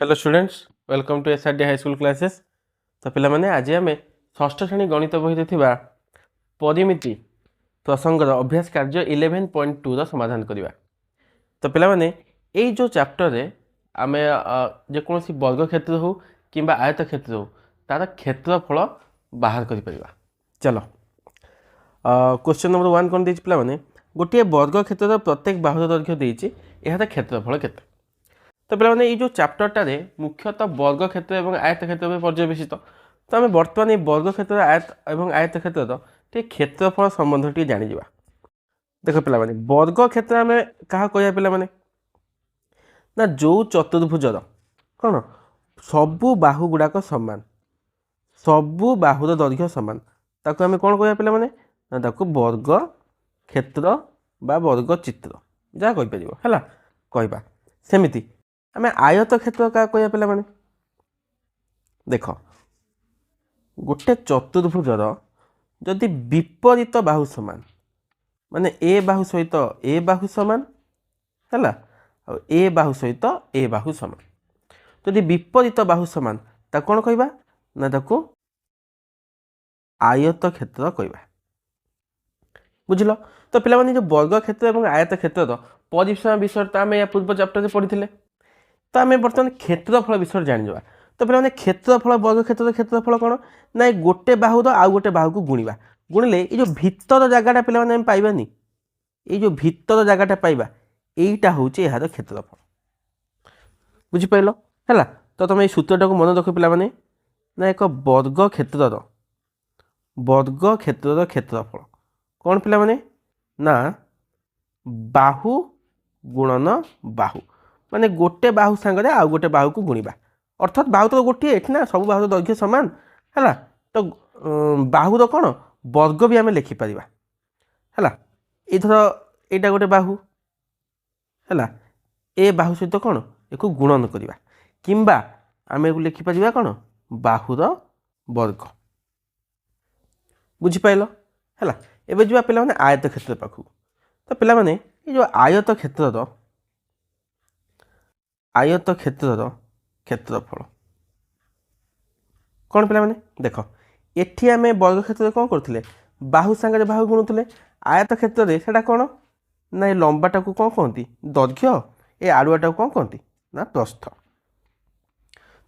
Hello students welcome to SRD high school classes. तो पिला माने आज आम षष्ठ श्रेणी गणित बही परिमिति प्रसंगर अभ्यास कार्य 11.2 समाधान करवा। तो पिला माने यही जो चैप्टर रे आम जेकोसी वर्ग क्षेत्र हो कि आयत क्षेत्र हो तार क्षेत्रफल बाहर कर। चलो क्वेश्चन नंबर 1 कौन देती पे गोटे वर्ग क्षेत्र प्रत्येक बाहुर दैर्घ्य देती यार क्षेत्रफल केते। तो पे ये जो चैप्टरटा मुख्यतः वर्ग क्षेत्र और आयत क्षेत्र में पर्यवेसित। तो आम बर्तमान ये वर्ग क्षेत्र आयत और आयत क्षेत्र क्षेत्रफल संबंध टी जाणी। देख पे वर्ग क्षेत्र आम क्या कह पे ना जो चतुर्भुजर कौन सबू बाहु गुड़ाक सामान सबू बाहुर दैर्घ्य सामान ताको आम कौन कह पे ना वर्ग क्षेत्र बा वर्ग चित्र जहाँ कहीपर है कहवा सेमिति आम आयत क्षेत्र क्या कह पे देख गोटे चतुर्भुजर जदि विपरीत बाहु सामान माने ए बाहु सहित ए बाहु सामान है ए बाहु सहित ए बाहु सामान जदि विपरीत बाहु सामान ता कौन कहवा ना ताको आयत क्षेत्र कहवा। बुझल। तो पे जो वर्ग क्षेत्र और आयत क्षेत्र परिसीमा विषय तो आम या पूर्व चैप्टर से पढ़ी। तो आम बर्तमान क्षेत्रफल विषय जाणीजा। तो पे क्षेत्रफल वर्ग क्षेत्र क्षेत्रफल कौन ना गोटे बाहु आउ गोटे बाहु को गुणवा गुणिले ये जो भितर जगटा पे पाइबानी ये जो भितर जगटा पाइबा यहीटा हूँ यार क्षेत्रफल। बुझिपार है। तो तुम ये सूत्रटा को मन रख पे ना एक वर्ग क्षेत्र क्षेत्रफल कौन पे ना बाहु गुणन बाहु माने गोटे बाहु सांगे आउ गोटे बाहु को गुणवा अर्थात बाहु तो गोटे ये ना सब बाहु दैर्घ्य सामान है। तो बाहुर कौन वर्ग भी आम लिखिपर है। इधर यहाँ गोटे बाहु है ए बाहु सहित कौन एक गुणन करवा किंबा आम लिखिपर कौन बाहुर वर्ग। बुझिपार है। एवं जा पे आयत क्षेत्र पाखु। तो पे ये जो आयत क्षेत्र क्षेत्रफल कौन पे देख एठी आम वर्ग क्षेत्र कौन करते बाहु सांगे बाहु गुणुले आयत क्षेत्र में से कौन ना ये लंबाटा को कौन कहती दैर्घ्य ए आड़ुआटा को कौन कहती ना प्रस्थ।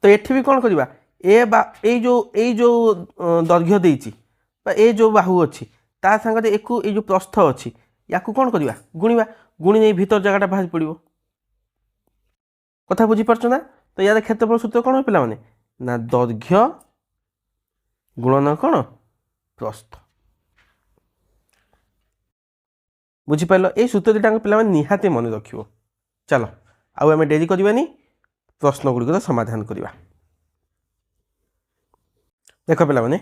तो एठी भी कौन करवा ए जो दैर्घ्य देती ए जो बाहु अच्छी ता सांगे एक जो प्रस्थ अच्छी या कौन करवा गुणवा गुणी नहीं भीतर जगटा बाहर पड़ो कथा बुझीपार ना। तो यार क्षेत्रफल सूत्र कौन पे ना दैर्घ्य गुणन कौन प्रस्थ। बुझीपार ये सूत्र दुटा पे निहाती मन रख। चलो आम डेरी करवानी प्रश्न गुड़िक समाधान करवा। देख पे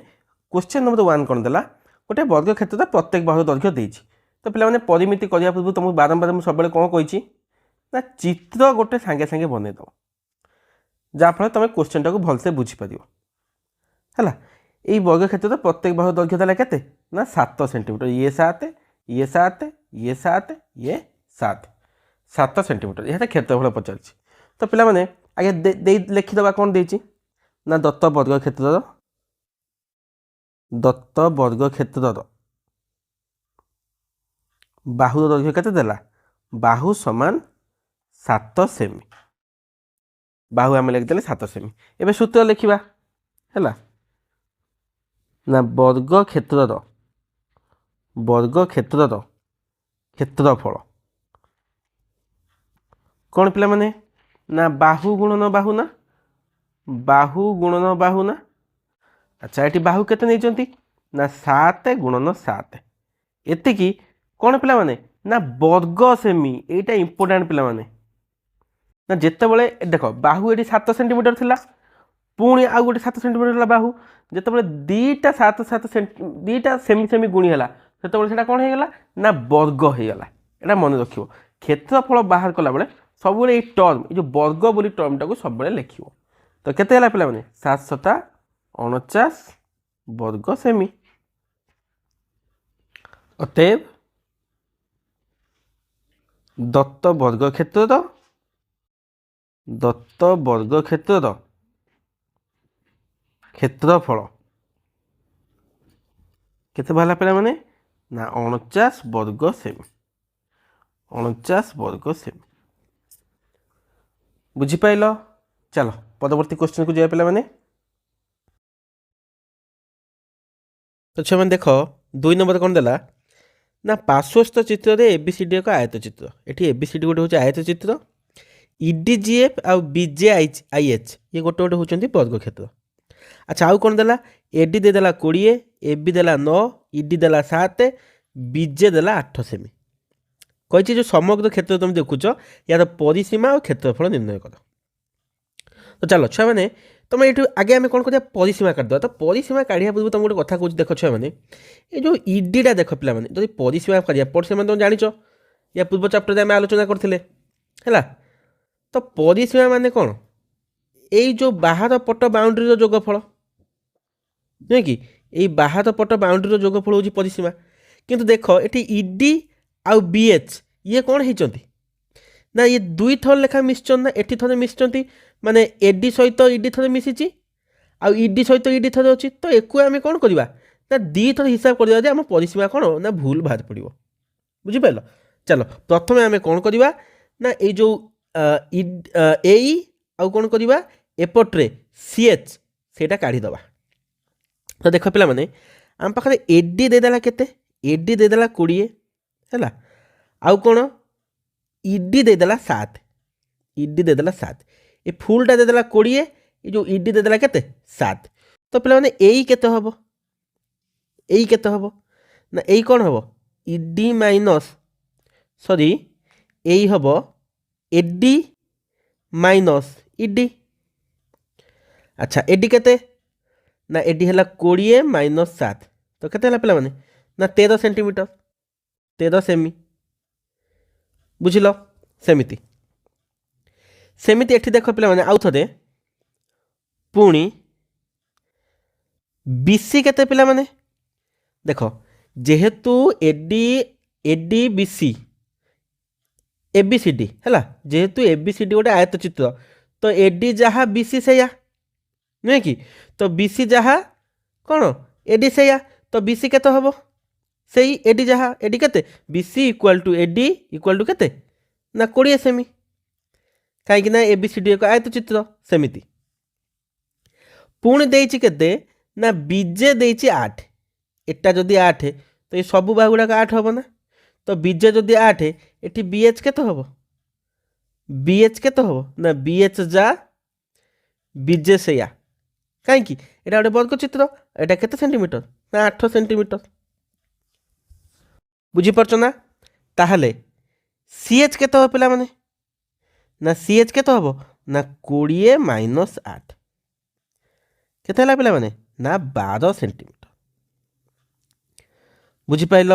क्वेश्चन नंबर 1 कौन देला गोटे वर्ग क्षेत्र प्रत्येक बाहुर दैर्घ्य देती। तो पे परिमिति करने पूर्व तुमको बारंबार मुझे सब कौन कही ना चित्र गोटे सांगे सांगे बनईद जहाँफल तुम क्वेश्चन टाक भलसे बुझीपर है। यही वर्ग क्षेत्र प्रत्येक बाहु दैर्घ्य देला केते ना 7 सेंटीमीटर ये 7 ये 7 ये 7 ये 7 7 सेंटीमीटर यह क्षेत्रफल पचार। तो पे आगे लिखिदबा कौन देती ना दत्त वर्ग क्षेत्र बाहुर दैर्घ्य केते देला बाहु समान 7 सेमी बाहु आम लिखिदे 7 सेमी। एवं सूत्र लिखा है ना वर्ग क्षेत्र क्षेत्रफल कौन पे ना बाहु गुणन बाहु ना बाहु गुणन बाहु ना। अच्छा ये बाहु केते नहीं ना 7 गुणन 7 एतिकी कौन पे ना वर्ग सेमी यहीटा इंपोर्टाट पे ना जिते बड़े देख बाहु ये 7 सेंटीमीटर थी पुणी आउ गोटे 7 सेंटीमीटर बाहु जिते दीटा 7 दीटा सेमी सेमी गुणी है से कौन होगा ना वर्ग होगा। यहाँ मन रख क्षेत्रफल बाहर कला बेले सब ये टर्म ये वर्ग बोली टर्मटा को सब लिख। तो केते पे 7 वर्ग सेमी अतएव दत्त वर्ग क्षेत्र दत्त वर्ग क्षेत्रर क्षेत्रफल केते बाहला पे मैंने ना 49 वर्ग सेमी 49 वर्ग सेमी बुझीपाल। चलो परवर्ती क्वेश्चन को जाए पे मैंने तो छुआ मैंने देख 2 नंबर कौन देला ना पार्श्वस्थ चित्र रे एबीसीडी एक आयत चित्र एटी एबीसीडी गोटे हूँ आयत चित्र इडीजीएफ आउ बीजेआईएच ये गोटे गोटे होती वर्ग क्षेत्र। अच्छा आउ कौन देला एडी देदेला 20 एबी देला 9 इडी देला 7 बीजे देला 8 सेमी कही जो समग्र क्षेत्र तुम देखुच यार परिसीमा और क्षेत्रफल निर्णय कर। तो चलो छुआ मैंने तुम ये आगे आम कौन कर परिसीमा काटिदेवा। तो परिसीमा काढ़ा पूर्व तुम गोटे कथा कह देख छुआ मैंने ये जो इडीटा देख पे जब परिसीमा कर परिसीमा तुम जाच या पूर्व चैप्टर आम आलोचना करते है। तो परिसीमा माने कौन यही जो बाहर पट बाउंड्री जोगफल नुहे कि यही बाहर पट बाउंड्री जोगफल हूँ परिसीमा किंतु देख ये इडी आउ बीएच ये कौन होती ना ये दुई थर लेखा मिशन ना एटी थे मिशन माने एडी सहित इडी थे मिसी आउ इडी सहित इडी थे अच्छी तो एक आम कौन करवा ना दी थर हिसाब कर आम परिसीमा कौन ना भूल बाहर पड़ो बुझिपाल। चलो प्रथम आम कौन करवा ना ये जो एई आउ कौन करवा एपट्रे सीएच सेटा काढ़ीदवा। तो देख पे मैंने आम पाखे एडी देदेला केते एडी देदेला 20 है आउ कौन इडी देदेला 7 इडी देदेला 7 ये फुलटा देदेला 20 ये जो इडी देदेला केते 7। तो पे मैंने एई केते हबो एई केते हबो ना एई कौन हबो इडी माइनस सॉरी एई हबो एडी माइनस इडी। अच्छा एडी केते ना एडी है 20 माइनस 7 तो केते पे मैंने ना 13 सेंटीमीटर 13 सेमी बुझिल सेमिति सेमिति एठी देख पे मैंने आउ थे पुणी बीसी केते पिला माने देख जेहेतु एडी एडी बीसी एबीसीडी है जेहेतु एबीसीडी गोटे आयत चित्र तो एडी जहाँ बीसी से नुहे कि तो बीसी जहाँ कौन एडी से तो बीसी केते हम से एडी जहाँ एडी केते BC equal to AD equal to केते ना 20 सेमी कहीं एबीसीडी एक आयत चित्र सेमिति पुणी देइछि केते ना बीजे देइछि 8 एटा जदि 8 तो ये सब बाहु गुड़ाक 8 हम ना तो बीजे जदि 8 एटी बीएच केते हम बीएच केते हम ना बीएच जा बीजे से कहीं एटा गोटे वर्ग चित्र एटा केते सेंटीमीटर ना 8 सेंटीमीटर बुझीपारछ ना। ताहले सीएच केते हो पिला माने ना सीएच केते हो ना 20 माइनस 8 केते हला पिला माने ना 12 सेंटीमीटर बुझीपाइल।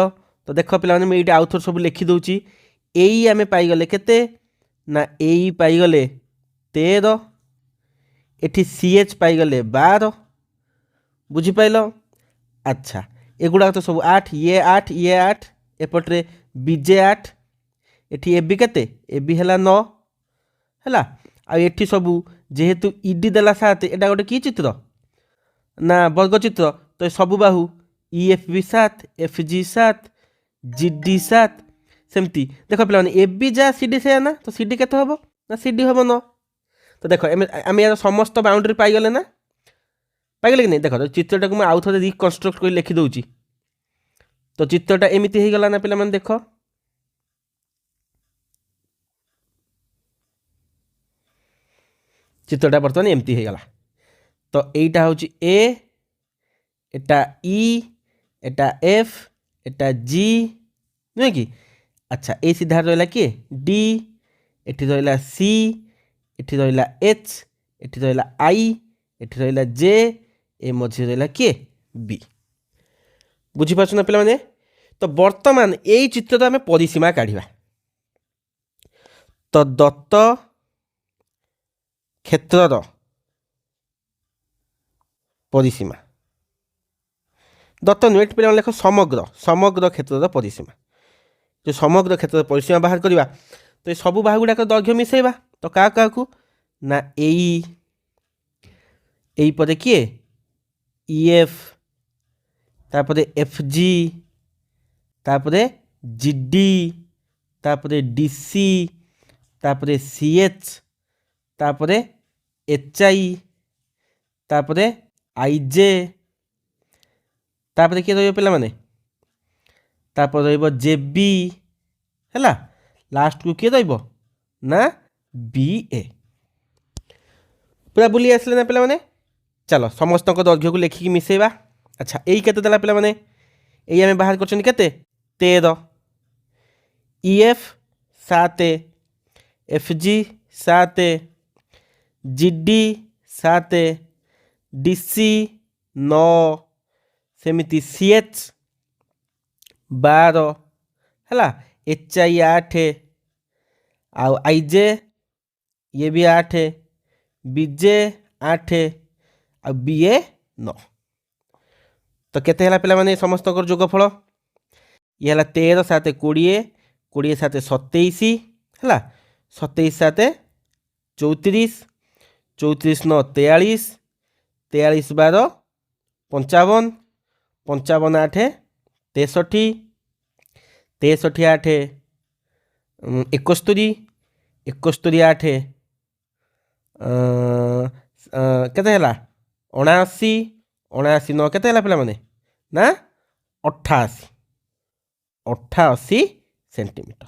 तो देख पिला माने मैं आउ थोर सब लिखि दउची एई आमे पाइगले केते ना एई पाइगले 13 एठी सीएच पाइगले 12 बुझीपाइल। अच्छा एगुड़ा तो सब 8 ये 8 एपट्रे बीजे 8 एठी एबी केते एबी हला 9 है आ एठी सबू जेहेतु इडी देला 7 एटा गोटे की चित्र ना वर्ग चित्र तो सबू बाहु ईएफबी 7 एफजी 7 जीडी 7 सेमती देख पे एबी जा सीडी से ना तो सीडी केते हम ना सीडी हम 9। तो देख आम यार समस्त बाउंड्री पाइगले ना पाइगले कि नहीं देख तो चित्रटा को मैं आउ थे रिकन्स्ट्रक्ट कर लिखि दूची तो चित्रटा एमती हो गला ना पे मैंने देख चित्रटा बर्तमान एमती हो गला। तो यहीटा हूँ ए एटा ई एटा एफ एटा जी नुहे कि। अच्छा ए सीधा रहा किए डी एटी रहा सी एटी रहा एच एटी रहा आई एटी रहा जे ए मझे रहा किए बी बुझीपार ना पे। तो बर्तमान यही चित्र आम परिसीमा काढ़ा तो दत्त क्षेत्रर परिसीमा दत्त नुहे पे लेख समग्र समग्र क्षेत्रर परिसीमा जो समग्र क्षेत्र परिसीमा बाहर करवा तो ये सब बाहु गुड़ाक दैर्घ्य मिसेवा तो क्या क्या ନା এই পরে কিଏ ইএফ তারপরে এফজি তারপরে জিডি তারপরে ডিসি তারপরে সিএচ তারপরে এইচআই তারপরে আইজে তারপরে কিଏ ରହିବ ପିଲାମାନେ ତାପରେ ରହିବ ଜେବି ହେଲା ଲାଷ୍ଟକୁ କିଏ ରହିବ ନା ବିଏ ପୁରା ବୁଲି ଆସିଲେ ନା ପିଲାମାନେ ଚାଲ ସମସ୍ତଙ୍କ ଦୈର୍ଘ୍ୟକୁ ଲେଖିକି ମିଶେଇବା ଆଚ୍ଛା ଏଇ କେତେ ଦେଲା ପିଲାମାନେ ଏଇ ଆମେ ବାହାର କରିଛନ୍ତି କେତେ 13 ଇଏଫ୍ 7 ଏଫ୍ଜି 7 ଜିଡି 7 ডিসি 9 ସେମିତି ସିଏଚ୍ 12 ହେଲା ଏଚ୍ଆଇ 8 ଆଉ ଆଇଜେ ଇଏ ବି 8 ବିଜେ 8 ଆଉ ବିଏ 9 ତ କେତେ ହେଲା ପିଲାମାନେ ସମସ୍ତଙ୍କର ଯୋଗଫଳ ଇଏ ହେଲା 13 7 20 20 7 27 ହେଲା 27 7 34 34 9 43 43 12 55 55 8 63 63 8 71 71 8 କେତେ ହେଲା 79 79 9 କେତେ ହେଲା ପିଲାମାନେ ନା 88 ସେଣ୍ଟିମିଟର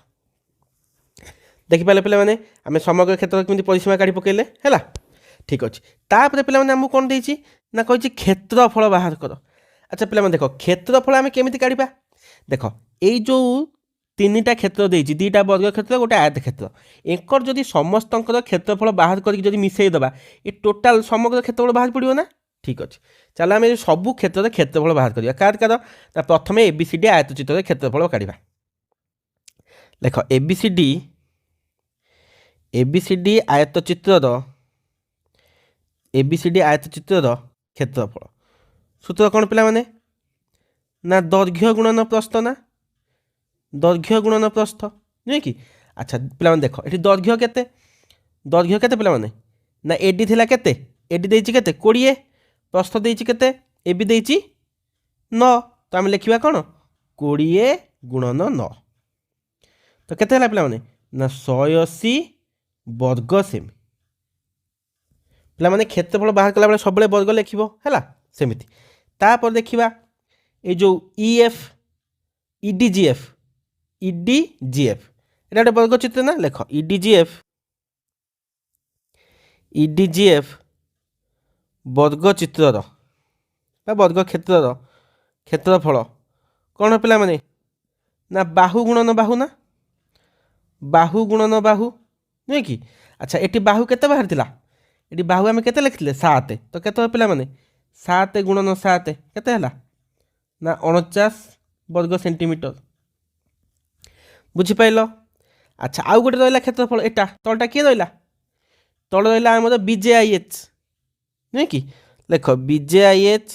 ଦେଖିପାରିଲେ ପିଲାମାନେ ଆମେ ସମଗ୍ର କ୍ଷେତ୍ର କେମିତି ପରିସୀମା କାଢ଼ି ପକାଇଲେ ହେଲା ଠିକ୍ ଅଛି ତାପରେ ପିଲାମାନେ ଆମକୁ କ'ଣ ଦେଇଛି ନା କହିଛି କ୍ଷେତ୍ରଫଳ ବାହାର କର ଆଚ୍ଛା ପିଲାମାନେ ଦେଖ କ୍ଷେତ୍ରଫଳ ଆମେ କେମିତି କାଢ଼ିବା ଦେଖ ଏଇ ଯେଉଁ ତିନିଟା କ୍ଷେତ୍ର ଦେଇଛି ଦୁଇଟା ବର୍ଗ କ୍ଷେତ୍ର ଗୋଟେ ଆୟତ କ୍ଷେତ୍ର ଏଙ୍କର ଯଦି ସମସ୍ତଙ୍କର କ୍ଷେତ୍ରଫଳ ବାହାର କରିକି ଯଦି ମିଶାଇ ଦେବା ଏ ଟୋଟାଲ୍ ସମଗ୍ର କ୍ଷେତ୍ରଫଳ ବାହାରି ପଡ଼ିବ ନା ଠିକ୍ ଅଛି ଚାଲ ଆମେ ସବୁ କ୍ଷେତ୍ରରେ କ୍ଷେତ୍ରଫଳ ବାହାର କରିବା କାହାର ନା ପ୍ରଥମେ ABCD ଆୟତଚିତ୍ରରେ କ୍ଷେତ୍ରଫଳ କାଢ଼ିବା ଲେଖ ABCD ଆୟତଚିତ୍ରର କ୍ଷେତ୍ରଫଳ ସୂତ୍ର କ'ଣ ପିଲାମାନେ ନା ଦୈର୍ଘ୍ୟ ଗୁଣନ ପ୍ରସ୍ଥ ନା ଦୈର୍ଘ୍ୟ ଗୁଣନ ପ୍ରସ୍ଥ ନୁହେଁ କି ଆଚ୍ଛା ପିଲାମାନେ ଦେଖ ଏଠି ଦୈର୍ଘ୍ୟ କେତେ ପିଲାମାନେ ନା ଏଡି ଥିଲା କେତେ ଏଡି ଦେଇଛି କେତେ 20 ପ୍ରସ୍ଥ ଦେଇଛି କେତେ এবি ଦେଇଛି 9 ତ ଆମେ ଲେଖିବା କ'ଣ 20 ଗୁଣନ 9 ତ କେତେ ହେଲା ପିଲାମାନେ ନା 180 ବର୍ଗ ସେମି ପିଲାମାନେ କ୍ଷେତ୍ରଫଳ ବାହାର କଲାବେଳେ ସବୁବେଳେ ବର୍ଗ ଲେଖିବ ହେଲା ସେମିତି ତାପରେ ଦେଖିବା এই ଯେଉଁ ଇଏଫ୍ ଇଡିଜିଏଫ୍ এটা ଗୋଟେ ବର୍ଗ ଚିତ୍ର ନା ଲେଖ ଇଡିଜିଏଫ୍ ବର୍ଗ ଚିତ୍ରର ବା ବର୍ଗ କ୍ଷେତ୍ରର କ୍ଷେତ୍ରଫଳ କ'ଣ ପିଲାମାନେ ନା ବାହୁ ଗୁଣନ ବାହୁ ନା ବାହୁ ଗୁଣନ ବାହୁ ନୁହେଁ କି ଆଚ୍ଛା ଏଠି ବାହୁ କେତେ ବାହାରିଥିଲା ଏଠି ବାହୁ ଆମେ କେତେ ଲେଖିଥିଲେ 7 ତ କେତେ ହେବ ପିଲାମାନେ 7 ଗୁଣନ 7 କେତେ ହେଲା ନା 49 ବର୍ଗ ସେଣ୍ଟିମିଟର ବୁଝିପାରିଲ ଆଚ୍ଛା ଆଉ ଗୋଟେ ରହିଲା କ୍ଷେତ୍ରଫଳ ଏଟା ତଳଟା କିଏ ରହିଲା ତଳ ରହିଲା ଆମର BJIH ନୁହେଁ କି ଲେଖ BJIH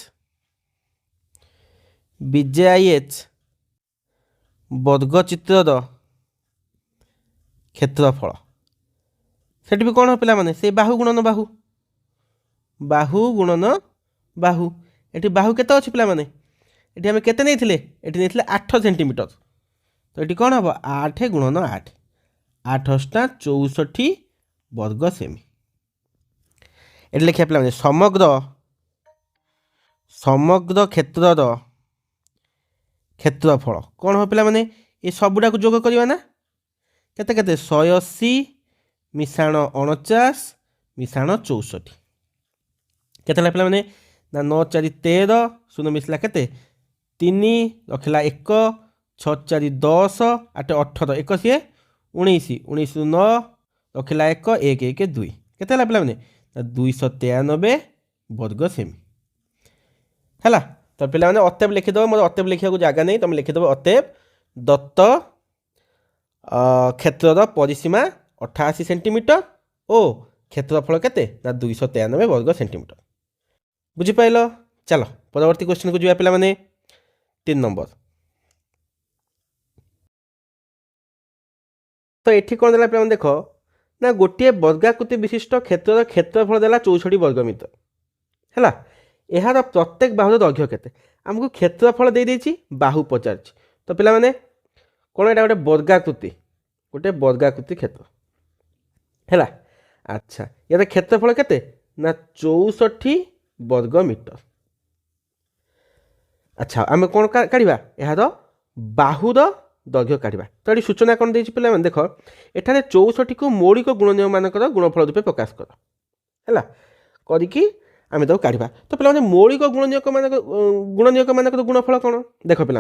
ବର୍ଗ ଚିତ୍ରର କ୍ଷେତ୍ରଫଳ ସେଠି ବି କ'ଣ ପିଲାମାନେ ସେଇ ବାହୁ ଗୁଣନ ବାହୁ ଏଠି ବାହୁ କେତେ ଅଛି ପିଲାମାନେ ଏଠି ଆମେ କେତେ ନେଇଥିଲେ ଏଠି ନେଇଥିଲେ 8 ସେଣ୍ଟିମିଟର ତ ଏଠି କ'ଣ ହେବ 8 ଗୁଣନ 8 8 × 64 ବର୍ଗ ସେମି ଏଠି ଲେଖିବା ପିଲାମାନେ ସମଗ୍ର କ୍ଷେତ୍ରର କ୍ଷେତ୍ରଫଳ କ'ଣ ହେବ ପିଲାମାନେ ଏ ସବୁଟାକୁ ଯୋଗ କରିବା ନା କେତେ 180 ମିଶାଣ 49 ମିଶାଣ 64 କେତେ ହେଲା ପିଲାମାନେ ନା 9 4 13 ଶୂନ ମିଶିଲା କେତେ 3 ରଖିଲା 1 6 4 10 8 18 1 ସିଏ 19 19 9 ରଖିଲା 1 1 1 2 କେତେ ହେଲା ପିଲାମାନେ ନା 293 ବର୍ଗ ସେମି ହେଲା ତ ପିଲାମାନେ ଅତେବ ଲେଖିଦେବ ମୋର ଅତେବ ଲେଖିବାକୁ ଜାଗା ନାହିଁ ତୁମେ ଲେଖିଦେବ ଅତେବ ଦତ୍ତ କ୍ଷେତ୍ରର ପରିସୀମା 88 ସେଣ୍ଟିମିଟର ଓ କ୍ଷେତ୍ରଫଳ କେତେ ନା 293 ବର୍ଗ ସେଣ୍ଟିମିଟର ବୁଝିପାରିଲ ଚାଲ ପରବର୍ତ୍ତୀ କ୍ୱେଶ୍ଚନକୁ ଯିବା ପିଲାମାନେ 3 ନମ୍ବର ତ ଏଠି କ'ଣ ଦେଲା ପିଲାମାନେ ଦେଖ ना गोटे वर्गाकृति विशिष्ट क्षेत्र क्षेत्रफल देला 64 वर्गमीटर है। यार प्रत्येक बाहुर दैर्घ्य केते आमको क्षेत्रफल दे देछि बाहु पचार। तो पिला माने कौन एटा गोटे वर्गाकृति क्षेत्र है। अच्छा यार क्षेत्रफल केते ना 64 वर्गमीटर। अच्छा आम कौन काढ़ा यार बाहुर दैर्घ्य काढ़ा। तो ये सूचना कौन देछि पिला माने देख एठारे 64 को मौलिक गुणनीय मानकर गुणफल रूपे प्रकाश कर है करिकी आम तो काढ़ा। तो पे मौलिक गुणनीयक मानक गुणफल कौन देख पे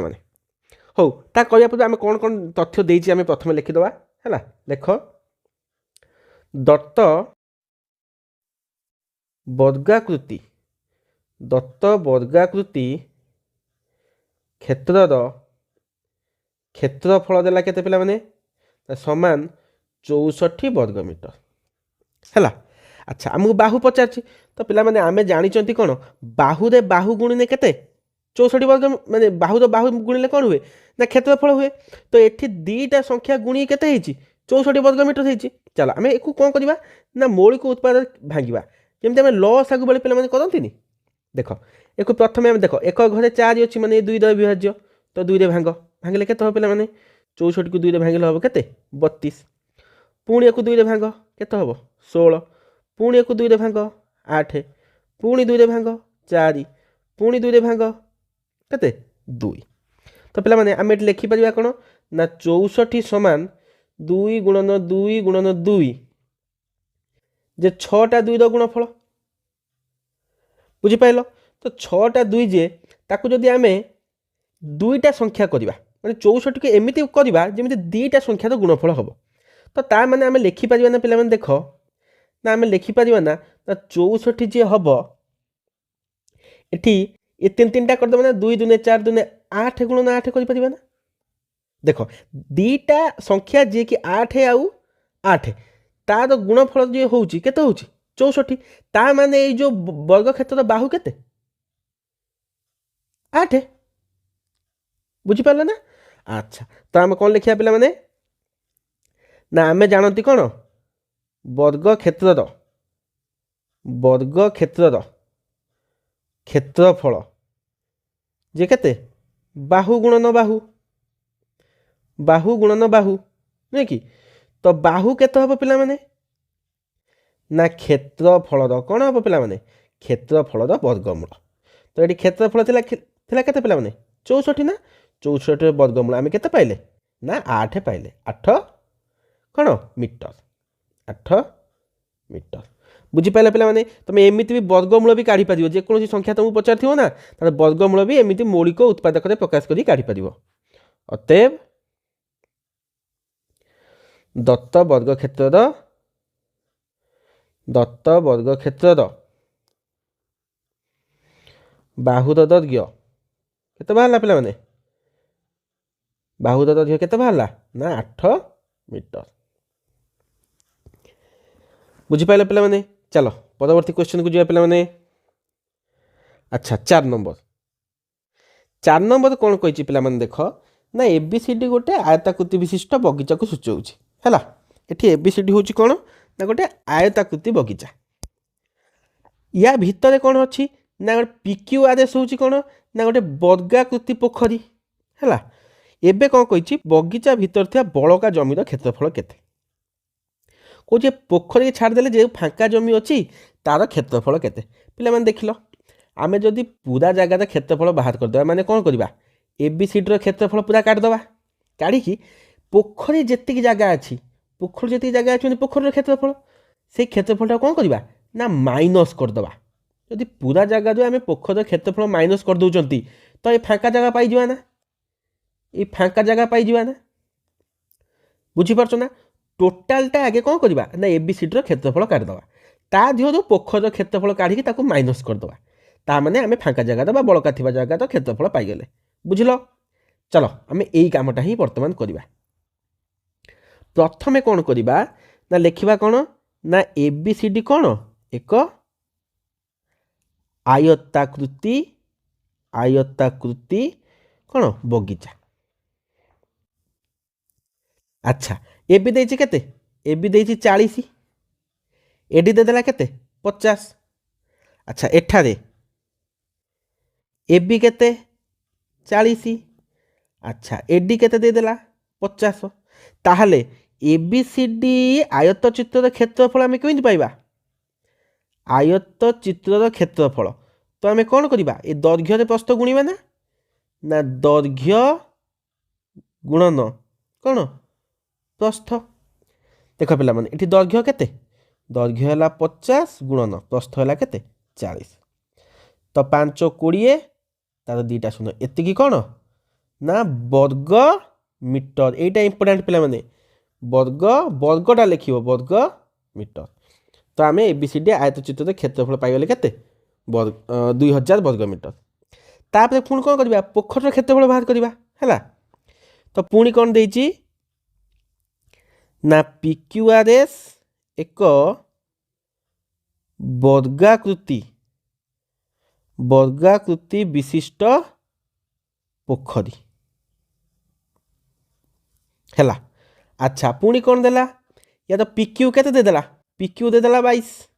हो ता कहवा पूर्व आम कौन कौन तथ्य देछि आम प्रथम लिखिदबा है। देख दत्त वर्गाकृति क्षेत्रर क्षेत्रफल देला केते पिला माने समान 64 वर्गमीटर है। अच्छा आमको बाहु पचार। तो पिला माने आमे जानिचंती कौन बाहुरे बाहु गुणिले केते 64 वर्ग माने बाहुर बाहु गुणिले कौन हुए ना क्षेत्रफल हुए। तो एठी दीटा संख्या गुणी केते हेछि 64 वर्गमीटर हेछि। चलो आमे एकु कोन करबा ना मौलिक उत्पाद भांगिबा जेमते आमे लस आगु बळे पिला माने करंतिनी। देख एकु प्रथमे आमे देख एक घरे 4 अछि माने 2 द्वारा विभाज्य। तो 2 रे भांगले केते हो पिला माने 64 को 2 रे भांगले हो केते 32। पुणी एक 2 रे भांग केते हो 16। पुणी एक 2 रे भांग 8। पुणी 2 रे भांग 4। पुणी 2 रे भांग केते 2। तो पिला माने आमे लिखि परिबा कोन ना 64 समान 2 गुणन 2 गुणन 2 जे 6टा 2 रो गुणफल बुझी पाइलो। तो 6टा 2 जे ताकू जदि आमे दुईटा संख्या करवा माने 64 को एमिति करवा जेमिति दुईटा संख्यार गुणफल हम। तो ता माने आमे लिखि परिबा ना पिला माने देख ना आमे लिखि परिबा ना 64 जे हम एठी ये 3 कर देबा ना 2 दूने 4 दूने 8 गुणन 8 कर परिबा ना। देख दुईटा संख्या जे कि 8 आउ 8 तार गुणफल जे होउची केते होउची 64। ता माने ए जो वर्ग क्षेत्र बाहु केते 8 बुझी पारला ना। अच्छा तो आम कौन लिखा पिला माने ना आमे जानती कौन वर्ग क्षेत्रर क्षेत्रफल जे केते बाहु गुणन बाहु नहीं कि। तो बाहु केते हम पिला माने ना क्षेत्रफल कौन हम पिला माने क्षेत्रफल वर्गमूल। तो ये क्षेत्रफल थिला केते पिला माने 64 ना 64 वर्गमूल आम केते पाइले ना 8 पाइले 8 कौन मीटर 8 मीटर बुझी पाइले पिला माने। तुम एमिति भी वर्गमूल भी काढ़ी पारिबो जेकोसी संख्या तुमको पचार थिबो ना तार वर्गमूल भी एमिति मौलिक उत्पादक प्रकाश करी काढ़ी पारिबो। अतएव दत्त वर्ग क्षेत्रर बाहुर दैर्घ्य केते बाहरला पिला माने बाहुर दैर्घ्य केते बाहरला ना 8 मीटर बुझी पाइले पिला माने। चलो परवर्ती क्वेश्चन को जाए पिला माने। अच्छा 4 नंबर कौन कही पिला माने देख ना एबीसीडी गोटे आयताकृति विशिष्ट बगीचा को सूचाऊँच है। ये एबीसीडी हूँ कौन ना गोटे आयताकृति बगीचा या भितर कौन अच्छी ना गोटे PQRS हूँ कौन ना गोटे वर्गाकृति पोखरी है। एबे कौन कही बगीचा भितर थी बड़का जमीर क्षेत्रफल केते कौचे पोखरी छाड़देले जो फांका जमी अच्छी तार क्षेत्रफल केते पिला माने देख लो। आमे जदि पूरा जगह क्षेत्रफल बाहर करदे माने कौन करवा एबीसीडी क्षेत्रफल पूरा काटिदेवा काढ़ी पोखरी जी जगह अच्छी पोखरी जी जगह अच्छी पोखर क्षेत्रफल से क्षेत्रफल कौन करवा ना माइनस करदे। जदि पूरा जगह जो आम पोखर क्षेत्रफल माइनस कर दौरान तो ये फांका जगह पाइजा ना ये फांका जगह पाइजा ना बुझीपार ना। टोटालटा आगे कौन करवा ना एबीसीडी क्षेत्रफल काटिदेवा ता दिहर पोखर क्षेत्रफल काढ़ी माइनस करदे ता माने आम फांका जगह बड़का थी जगह तो क्षेत्रफल पाइगले बुझल। चलो आम यही कामटा ही बर्तमान करवा। प्रथमे कौन करवा ना लिखा कौन ना एबीसीडी कौन एक आयताकृति कौन बगीचा। अच्छा एबी देछि केते एबी देछि 40 एडी देदेला केते 50। अच्छा एठारे एबी केते 40। अच्छा एडी केते देदेला 50। ताहले एबीसीडी आयत चित्रर क्षेत्रफल आम केमिति पाइबा आयत चित्रर क्षेत्रफल तो आम कौन करवा ए दैर्घ्य प्रस्थ गुणिबा ना दैर्घ्य गुणन कौन प्रस्थ। देख पिला माने एठी दैर्घ्य केते दैर्घ्य है 50 गुणन प्रस्थ है केते 40 तो 5 20 तार दीटा शून्य एतिकी कौन ना वर्ग मीटर एटा इंपोर्टेंट पिला माने वर्ग वर्गटा लिखिबो वर्ग मीटर। तो आम एबीसीडी आयत चित्र क्षेत्रफल पाइगले केते 2000 वर्ग मीटर। तापर पुणी कौन करवा पोखर क्षेत्रफल बाहर करवा है। तो पुणी कौन देइछि ना PQRS एक वर्गाकृति विशिष्ट पोखरी है। अच्छा पुणी कौन देला या तो PQ केते देदेला PQ देदेला 22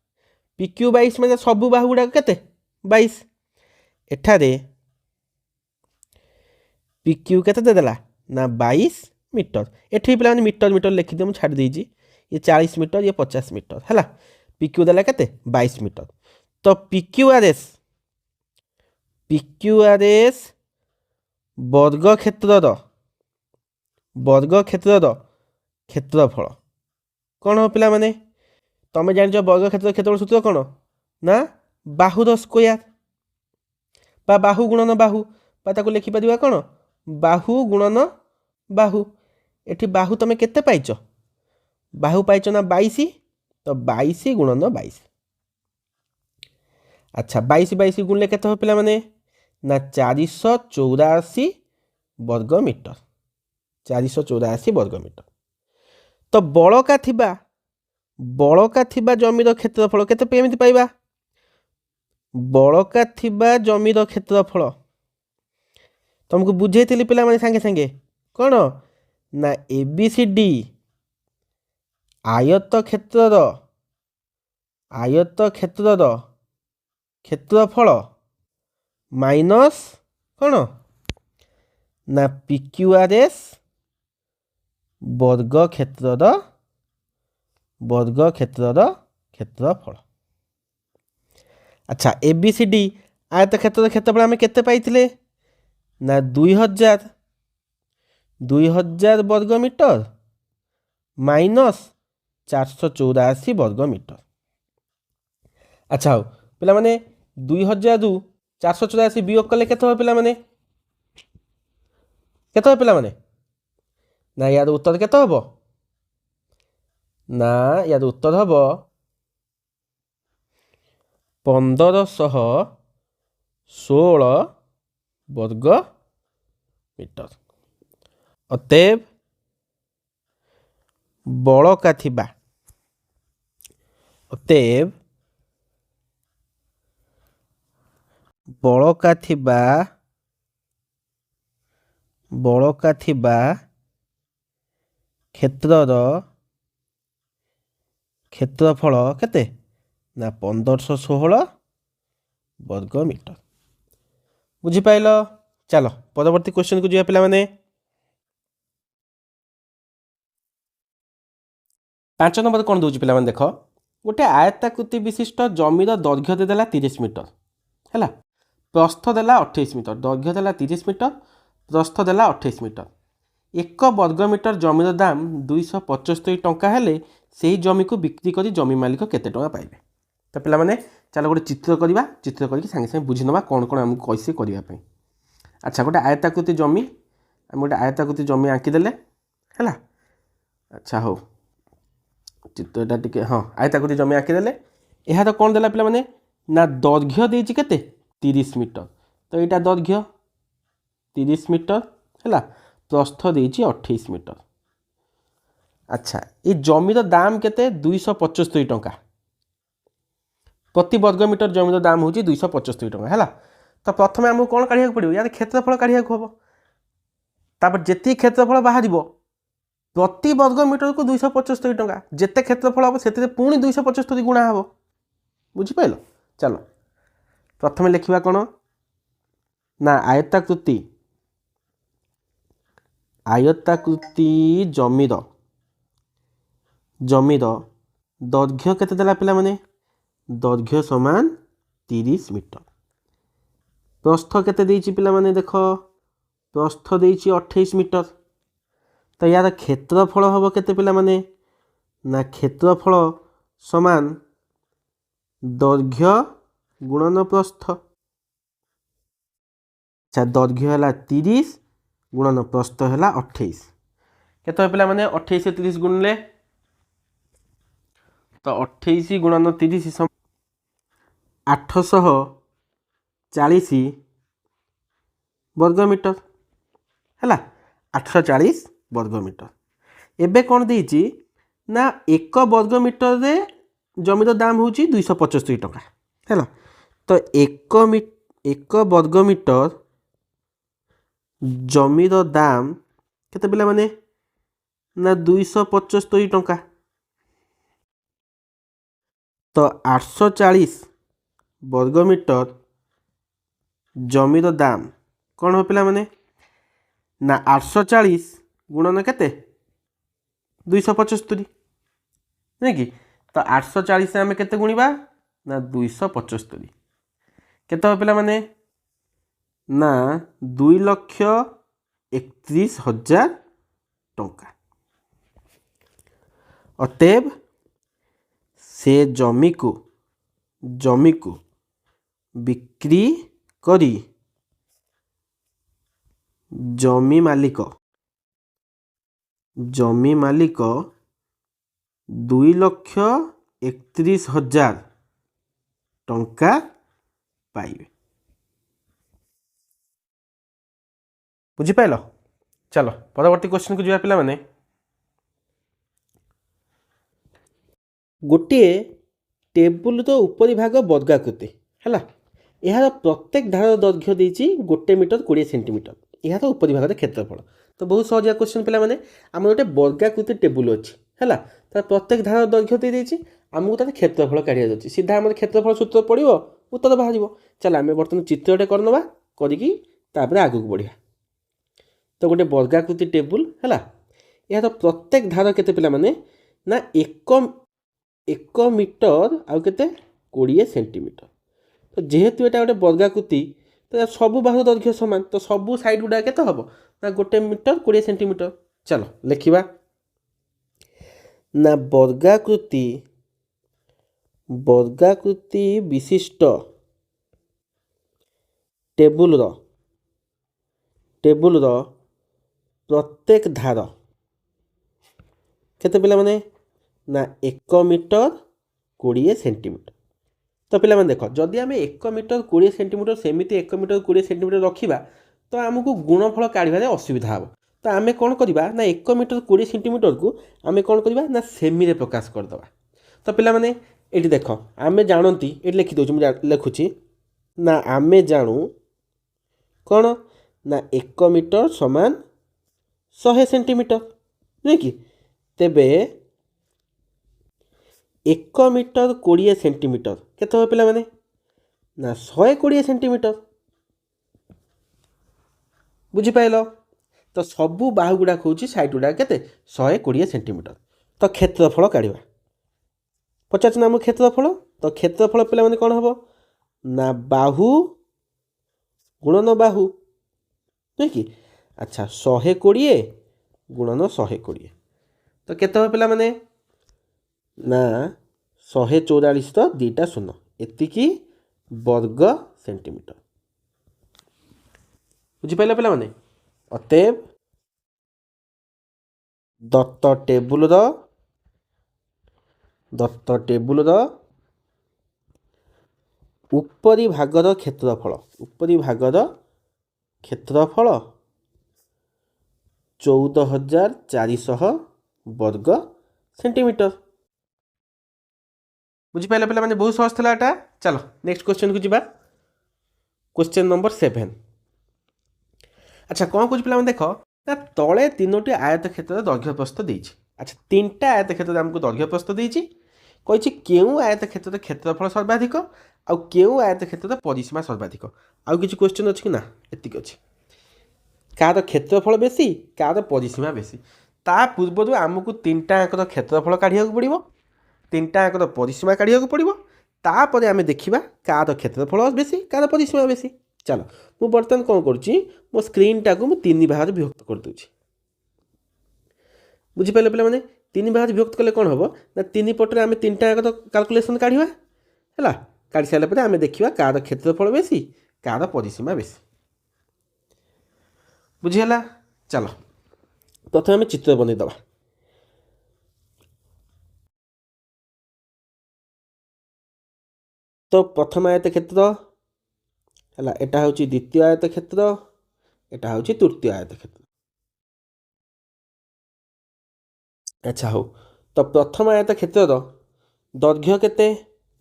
PQ 22 मतलब सबू बाहु गुड़ा केते 22 एठारे PQ केते देदेला ना 22 मीटर एठी पिला मीटर मीटर लिखि दे छाड़ देइछि ये 40 मीटर ये 50 मीटर है। PQ देला केते 22 मीटर। तो PQRS वर्ग क्षेत्रर क्षेत्रफल कौन हो पिला माने तुम जान वर्ग क्षेत्रफल सूत्र कौन ना बाहुर स्क्वायर बा बाहु गुणन बाहु बा ताको लिखि परिबा कौन बाहु गुणन बाहु। एठी बाहु तुम केते पाइच बाहु पाइच ना 22 तो 22 गुणन 22। अच्छा 22 गुणले केते हो पिला माने ना 484 वर्ग मीटर 484 वर्ग मीटर। तो बड़का थिबा जमीर क्षेत्रफल केते पेमिति पाइबा बड़का थिबा जमीर क्षेत्रफल तुमको बुझेइथिली पिला माने संगे संगे कौन ना एबीसीडी आयत क्षेत्रर क्षेत्रफल माइनस कौन ना PQRS वर्ग क्षेत्रर क्षेत्रफल। अच्छा एबीसीडी आयत क्षेत्र क्षेत्रफल आम केते पाइथिले ना 2000 वर्ग मीटर माइनस 484 वर्ग मीटर। अच्छा हो पिला माने 2000 रु 484 वियोग कले केते हो पिला माने केते हो पिला माने ना यार उत्तर केते हो ना यार उत्तर हम 1516 वर्ग मीटर। अतएव बड़का थिबा क्षेत्रर क्षेत्रफल केते ना 1516 वर्ग मीटर। बुझिपाइल। चलो परवर्ती क्वेश्चन को जा पिला माने 5 नंबर कौन दूसरी पिला माने देख गोटे आयताकृति विशिष्ट जमीर दैर्घ्य देदेला 30 मीटर है प्रस्थ देला 28 मीटर दैर्घ्य देला 30 मीटर प्रस्थ देला 28 मीटर 1 वर्ग मीटर जमीर दाम 275 टंका हेले से जमी को बिक्री करी जमी मालिक केते टंका पाइबे। तो पिला माने चलो गोटे चित्र करवा चित्र करके सागे सागे बुझी नवा कौन कौन आमको कैसे करने। अच्छा गोटे आयताकृति जमी आम गोटे आयताकृति जमी आंकीदेले है। अच्छा हो चित्रटा टिके हाँ आयताकृति जमी आंकीदेले यह तो कौन देला पिला माने ना दैर्घ्य देछि केते 30 मीटर तो यहाँ दैर्घ्य 30 मीटर है प्रस्थ देछि 28 मीटर। अच्छा ये जमीर दाम केते 275 टंका प्रति वर्ग मीटर जमीर दाम हूँ 275 टंका है। तो प्रथम आमको कौन काढ़ा पड़ो यार क्षेत्रफल काढ़ा हम तापर जी क्षेत्रफल बाहर प्रति वर्ग मीटर को 275 टंका जिते क्षेत्रफल हम से पुणी 275 गुणा हम बुझिपाल। चलो प्रथम लिखा कौन ना आयताकृति जमीर दैर्घ्य केते देला पिला माने दैर्घ्य समान 30 मीटर। प्रस्थ केते देइछि पिला माने देख प्रस्थ देइछि 28 मीटर। तो यार क्षेत्रफल हम केते पिला माने ना क्षेत्रफल समान दैर्घ्य गुणन प्रस्थ। अच्छा दैर्घ्य है 30 गुणन प्रस्थ है 28 केते पिला माने 28 30 गुणले तो 28 गुणन 30 840 वर्ग मीटर है 840 वर्ग मीटर। एबे कौन देइछि ना एक वर्ग मीटर रे जमीर दाम हूँ 275 टंका है। तो एक वर्ग मीटर जमीर दाम केते पिला माने ना 275 टंका। तो 840 वर्ग मीटर जमीर दाम कौन हो पिला माने ना 840 गुणन केते 275 नहीं कि। तो 840 से आम केते गुणिबा ना 275 केते हो पिला माने ना 2,31,000 टंका। अतएव से जमी को बिक्री करी जमी मालिक 2,31,000 टंका पाइबे। बुझिपाल। चलो परवर्ती क्वेश्चन को जा पिला माने गोटे टेबुल तो उपरी भाग वर्गाकृति है यार प्रत्येक धार दैर्घ्य देइछि 1 मीटर 20 सेंटीमीटर यह तो उपरी भाग क्षेत्रफल। तो बहुत सहज क्वेश्चन पिला माने आम गोटे वर्गाकृति टेबुल अच्छी है तार प्रत्येक धार दैर्घ्य दे देइछि आमको तार क्षेत्रफल काढ़िया जाउछि सीधा आम क्षेत्रफल सूत्र पड़ो उत्तर बाहर। चल आम बर्तमान चित्रटे करनवा करिकी तापर आगू बढ़िया। तो गोटे वर्गाकृति टेबुल है यह तो प्रत्येक धार केते पिला माने ना 1 मीटर आउ केते 20 सेंटीमीटर। तो जेहेतु एटा गोटे वर्गाकृति तो सबू बाहु दैर्घ्य समान तो सबू साइड गुड़ा केते हम ना 1 मीटर 20 सेंटीमीटर। चलो लिखिबा ना वर्गाकृति विशिष्ट टेबुल प्रत्येक धार केते पिला माने ना 1 मीटर 20 सेंटीमीटर। तो पिला माने देखो जदि आम 1 मीटर 20 सेंटीमीटर सेमिति 1 मीटर 20 सेंटीमीटर रखिबा तो आमको गुणफल काढ़िबारे असुविधा हम। तो आम कौन करवा ना 1 मीटर 20 सेंटीमीटर को आम कौन करवा ना सेमी रे प्रकाश करदवा। तो पिला माने एटी देख आम जानती ये लिखि दउछु लिखुची ना आम जानू कौन ना 1 मीटर समान 100 सेंटीमीटर नहीं कि। तेबे 1 मीटर 20 सेंटीमीटर केते हो पिला माने ना 120 सेंटीमीटर। बुझिपाइल। तो सबू बाहु गुड़ा हूँ साइड गुड़ा केते 120 सेंटीमीटर। तो क्षेत्रफल काढ़ा पचास नाम क्षेत्रफल। तो क्षेत्रफल पिला माने कौन हम ना बाहु गुणन बाहु नहीं कि। अच्छा 120 गुणन 120 तो केते हो पिला माने ना 144 तो 2टा 0 एतिकी वर्ग सेंटीमीटर। बुझिपाइल पिला माने। अतएव दत्त टेबुल उपरी भागर क्षेत्रफल 14,400 वर्ग सेंटीमीटर। बुझिपाइल पिला माने बहुत सहज थिला एटा। चलो नेक्स्ट क्वेश्चन को जिबा क्वेश्चन नंबर 7। अच्छा कौन कुछ पिला माने देख ना तले 3टी आयतक्षेत्र दैर्घ्य प्रस्थ देइछि। अच्छा 3टा आयतक्षेत्र आमको दैर्घ्य प्रस्थ देइछि कहिछि केउ आयतक्षेत्र क्षेत्रफल सर्वाधिक आउ केउ आयतक्षेत्र परिसीमा सर्वाधिक। आउ किछि क्वेश्चन अछि कि ना? एतिक अछि। कार क्षेत्रफल बेसी कार परिसीमा बेसी। ता पूर्वरु आमको 3टा आंकर क्षेत्रफल काढिया पड़िबो 3टा आंकर परिसीमा काढिया पड़िबो तापर आमे देखिबा कार क्षेत्रफल बेसी कार परिसीमा बेसी। चलो मु बर्तन कौन करुच्ची मो स्क्रीन टाक मु 3 भाग विभक्त कर दूची। बुझिपारे पे मैंने 3 भाग विभक्त कले कौन हम ना 3 पटे आम 3टा कैलकुलेशन काढ़ा है काढ़ी सारे आम देखा कार क्षेत्रफल बेसी कार परिसीमा बेसी। बुझीगला? चलो प्रथम आम चित्र बनईदे। तो प्रथम आयत क्षेत्र है एटा हूँ द्वितीय आयत क्षेत्र एटा हूँ तृतीय आयत क्षेत्र। अच्छा हो तो प्रथम आयत क्षेत्र दैर्घ्य केते?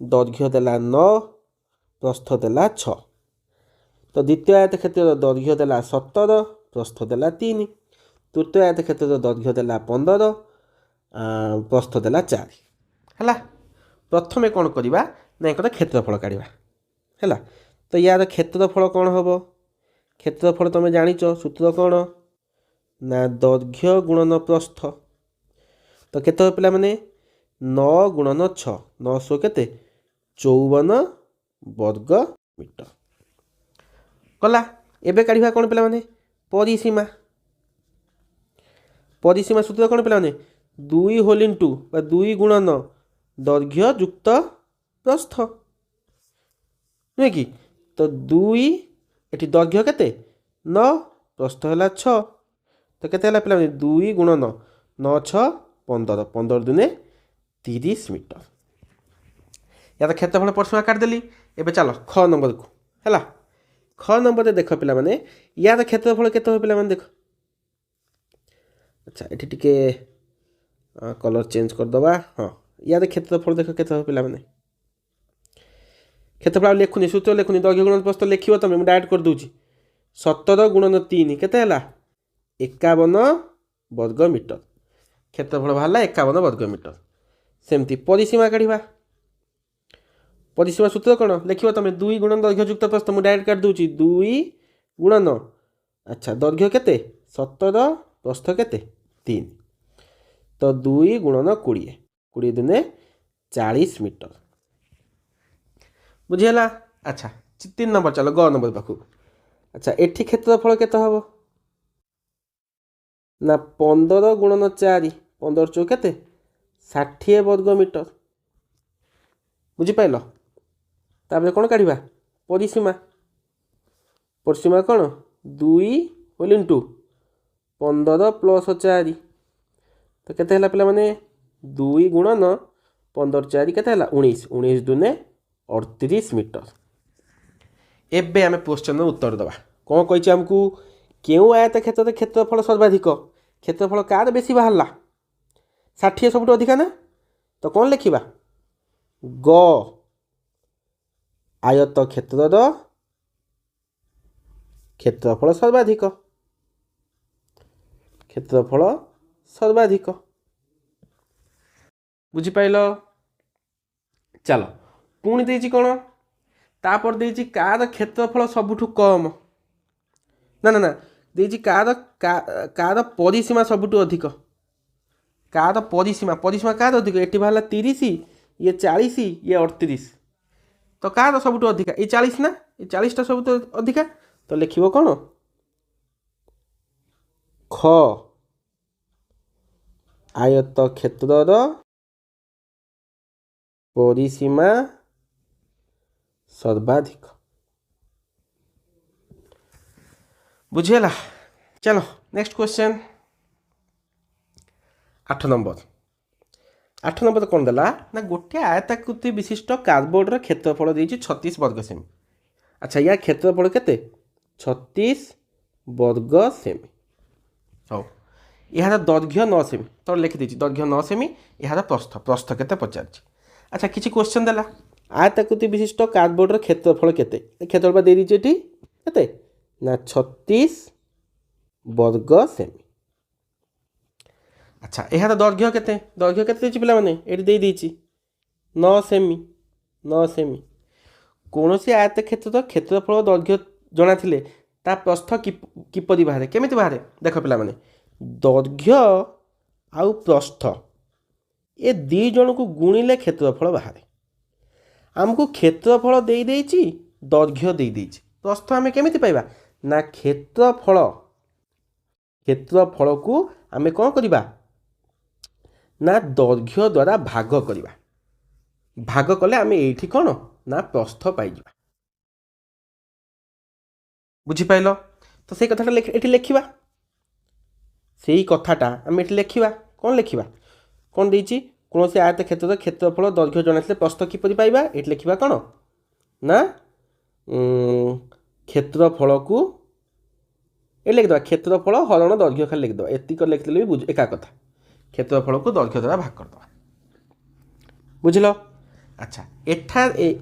दैर्घ्य देला 9 प्रस्थ देला 6। तो द्वितीय आयत क्षेत्र दैर्घ्य देला 17 प्रस्थ देला 3। तृतीय आयत क्षेत्र दैर्घ्य देला 15 प्रस्थ देला 4 है। प्रथमे कौन करवा ना एक क्षेत्रफल काढ़ा है। तो यार क्षेत्रफल कौन हम? क्षेत्रफल तुम जानिच सूत्र कौन ना दैर्घ्य गुणन प्रस्थ। तो केते पिला माने 9 गुणन 6 900 केते 54 वर्ग मीटर कला। एबे काढ़ा कौन पिला माने परिसीमा। परिसीमा सूत्र कौन पिला माने 2 होल इनटू 2 गुणन दैर्घ्य युक्त प्रस्थ नुहे कि? तो 2 एटी दैर्घ्य केते 9 प्रस्थ है 6 तो केते हला पिला 2 गुणन 9 6 15 15 दुने 30 मीटर। या तो क्षेत्रफल परिसीमा काटिदेली। एबे चलो ख नंबर को है। ख नंबर देख पिला माने यार क्षेत्रफल केते हो पिला माने देख। अच्छा ये टिके कलर चेंज कर दबा। हाँ यार क्षेत्रफल देख केते हो पिला माने। क्षेत्रफल लिखुनी सूत्र लिखुनी दैर्घ्य गुणन प्रस्थ लिखियो तुम मैं डायरेक्ट कर दूची 17 गुणन 3 केते हला 51 वर्ग मीटर। क्षेत्रफल बाहर 51 वर्ग मीटर। सेमती परिसीमा काढ़ा। परिसीमा सूत्र कौन लिखियो तुम 2 गुणन दैर्घ्य युक्त प्रस्थ मुझे डायरेक्ट काट दूची 2 गुणन अच्छा दैर्घ्य केते 17 प्रस्थ केते 3 तो 2 गुणन 20 20 दुने 40 मीटर। बुझीगला? अच्छा 3 नंबर चलो ग नंबर पाखु। अच्छा एठी क्षेत्रफल केते हम ना 15 गुणन 4 15 चौ केते 60 वर्ग मीटर। बुझीपाल? तापर कौन काढ़ा परिसीमा। परिसीमा कौन 2 होल इनटू 15 प्लस 4 तो केते हला पिला माने 2 गुणन 15 4 केते हला 19 19 दुने 38 मीटर। एबे आमे क्वेश्चन उत्तर दबा। कौन कहिछि हमकू केउ आयत क्षेत्र क्षेत्रफल सर्वाधिक क्षेत्रफल कार बेसी बाहरला 60 सबुठ अधिका ना। तो कौन लिखिबा ग आयत क्षेत्र क्षेत्रफल सर्वाधिक क्षेत्रफल सर्वाधिक। बुझिपाइल? चलो पुणी देइछि कौन तापर देइछि कार क्षेत्रफल सबुठ कम ना ना ना देइछि कार परिसीमा सबुठ अधिक। कार परिसीमा परिसीमा कार अधिक एटी बाहला 30 ये 40 ये 38 तो कार सबुठ अधिका ये 40 ना ये 40 टा सबुठ अधिका। तो लिखिबो कौन ख आयत क्षेत्र परिसीमा सर्वाधिक। बुझीगला? चलो नेक्स्ट क्वेश्चन 8 नंबर। 8 नंबर कौन देला ना गोटे आयताकृति विशिष्ट कार्डबोर्डर क्षेत्रफल देइछि 36 वर्ग सेमी। अच्छा या क्षेत्रफल केते 36 वर्ग सेमी। हो यार दैर्घ्य 9 सेमी तो लिखि देइछि दैर्घ्य 9 सेमी यार प्रस्थ प्रस्थ केते पचारछि। अच्छा किछि क्वेश्चन देला आयताकृति विशिष्ट कार्डबोर्डर क्षेत्रफल केते क्षेत्रफल दे दीजिए एटी केते ना 36 वर्ग सेमी। अच्छा यार दैर्घ्य केते दैर्घ्य केते देछि पिला माने एटी देई देछि 9 सेमी 9 सेमी कौन सी आयत क्षेत्रफल दैर्घ्य जना थिले ता प्रस्थ किपरि बाहर केमिति बाहर देख पिला माने दैर्घ्य आउ प्रस्थ ए दी जन को गुणिले क्षेत्रफल बाहर आमको क्षेत्रफल दे देछि दैर्घ्य दे देछि प्रस्थ आमे केमिति पाइबा ना क्षेत्रफल को आमे कौन करिबा ना दैर्घ्य द्वारा भाग करिबा भाग कले आमे एठी कौन ना प्रस्थ पाइबा बुझी पाइलो तो से कथाटा एठी लिखिबा सेही कथाटा आमे एठी लिखिबा कौन लिखिबा कौन देछि कौन से आयत क्षेत्रफल दैर्घ्य जणाथिले प्रस्थ किपरि पाइबा एठी लिखिबा कौन ना क्षेत्रफल को ए लिखिदेवा क्षेत्रफल हरण दैर्घ्य खाली लिखिदेवा एतिक लिखिदेले भी बुझ एका कथा क्षेत्रफल को दैर्घ्य द्वारा भाग करदेवा बुझल। अच्छा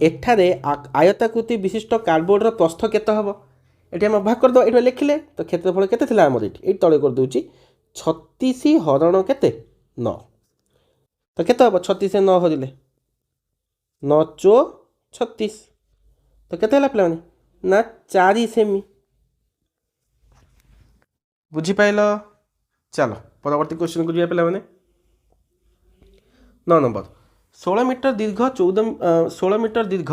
एठारे आयताकृति विशिष्ट कार्डबोर्डर प्रस्थ केते हम ये आम भाग करदेवा ये लिखिले तो क्षेत्रफल केते थिला आमर ये तले कर दूची 36 हरण केते 9 तो केते हम 36 9 हरिले 9 चो 36 तो केते हला पिला माने ना 4 सेमी बुझी पाइल। चलो परवर्ती क्वेश्चन को पे 9 नंबर 16 मीटर दीर्घ 16 मीटर दीर्घ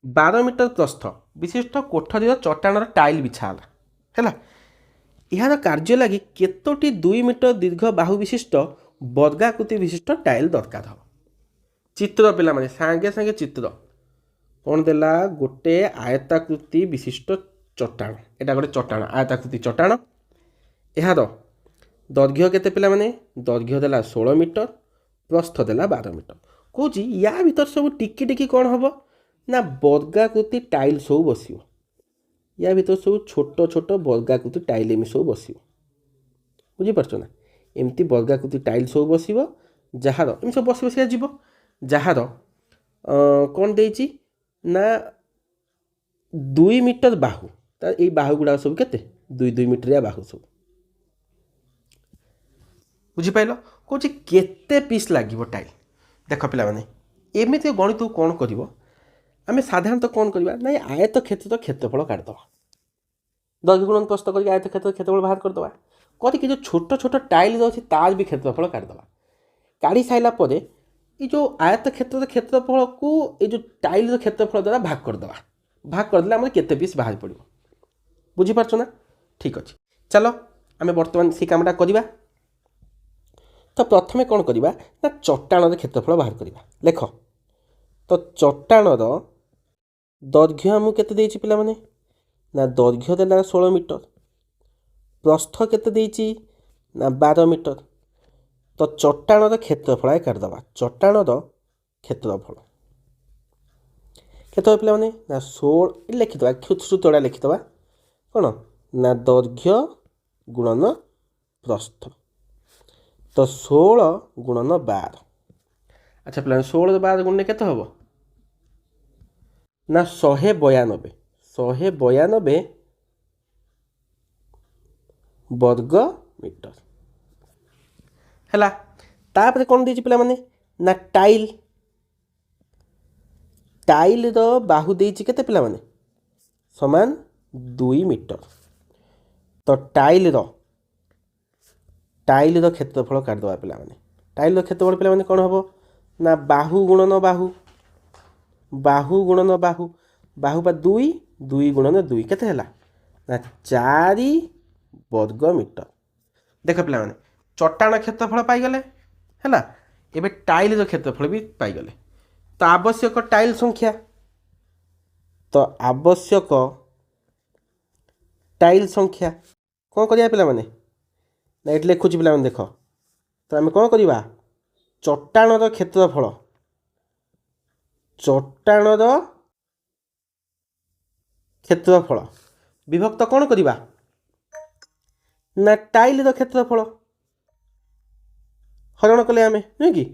12 मीटर प्रस्थ विशिष्ट कोठरी चट्टाण टाइल बिछाला यार कार्य लगी केतोटी 2 मीटर दीर्घ बाहु विशिष्ट वर्गाकृति विशिष्ट टाइल दरकार हम चित्र पिला माने सांगे सांगे चित्र कौन देला गोटे आयताकृति विशिष्ट चट्टाण एटा गोटे चट्टाण आयताकृति चट्टाण यार दैर्घ्य केते पिला माने दैर्घ्य देला 16 मीटर प्रस्थ देला 12 मीटर कौच या भीतर सब टिकी टिकी कौन हम ना वर्गाकृति टाइल सब बसियो या भीतर सब छोट छोट वर्गाकृति टाइल एम सब बसियो बुझीपार ना एमती वर्गाकृति टाइल सब बसियो जार एम सब बस बसिया जीव जार कौन देछि ना 2 मीटर बाहु ये बाहु गुड़ा सब केते 2 मीटर बाहु सब बुझीपाल कौच केते पीस लगे टाइल देख पिला माने एमती गणित कौन कर आम साधारणतः कौन करवा ना आयत क्षेत्रफल काटिदेवा दैर्घ्य गुणन प्रस्थ कर आयत क्षेत्रफल बाहर करदेवा करके जो छोट छोट टाइल अच्छी तार भी क्षेत्रफल काटिदेवा काढ़ी सारापर ये जो आयत क्षेत्रफल को ये जो टाइल क्षेत्रफल द्वारा भाग करदेला आम केते पीस बाहर पड़ो बुझीपार ना ठीक अच्छे चलो आम बर्तमान से कामटा करवा तो प्रथमे कौन करवा ना चट्टाण क्षेत्रफल बाहर करवा लेख तो चट्टाण दैर्घ्य आमको केते देछि पिला माने ना दैर्घ्य देला 16 मीटर प्रस्थ केते देछि ना 12 मीटर तो चट्टाण क्षेत्रफल काटिदेवा चट्टाण क्षेत्रफल केते पिला माने ना 16 लिखिदेवा सूत्रटा लिखिदेवा कौन ना दैर्घ्य गुणन प्रस्थ तो 16 गुणन 12 अच्छा पिला 16 12 गुणने केते हम ना 192 वर्ग मीटर है तापर कौन देछि पिला माने ना टाइल टाइल रो बाहु देछि केते पिला माने समान 2 मीटर तो टाइल रो क्षेत्रफल काटिदेवा पिला माने टाइल क्षेत्रफल पिला माने कौन हम ना बाहु गुणन बाहु बाहु गुणन बाहु बाहु बा 2 गुणन 2 केते हला ना 4 वर्ग मीटर देख पिला माने चट्टाण क्षेत्रफल पाई गले हला एबे टाइल क्षेत्रफल भी पाई गले तो आवश्यक टाइल संख्या तो आवश्यक टाइल संख्या कौन करिया पिला माने ना ये लिखुची पिला माने देख तो आम कौन करवा चट्टाण क्षेत्रफल चट्टाण क्षेत्रफल विभक्त कौन करवा ना टाइल क्षेत्रफल हरण कले आम नुह कि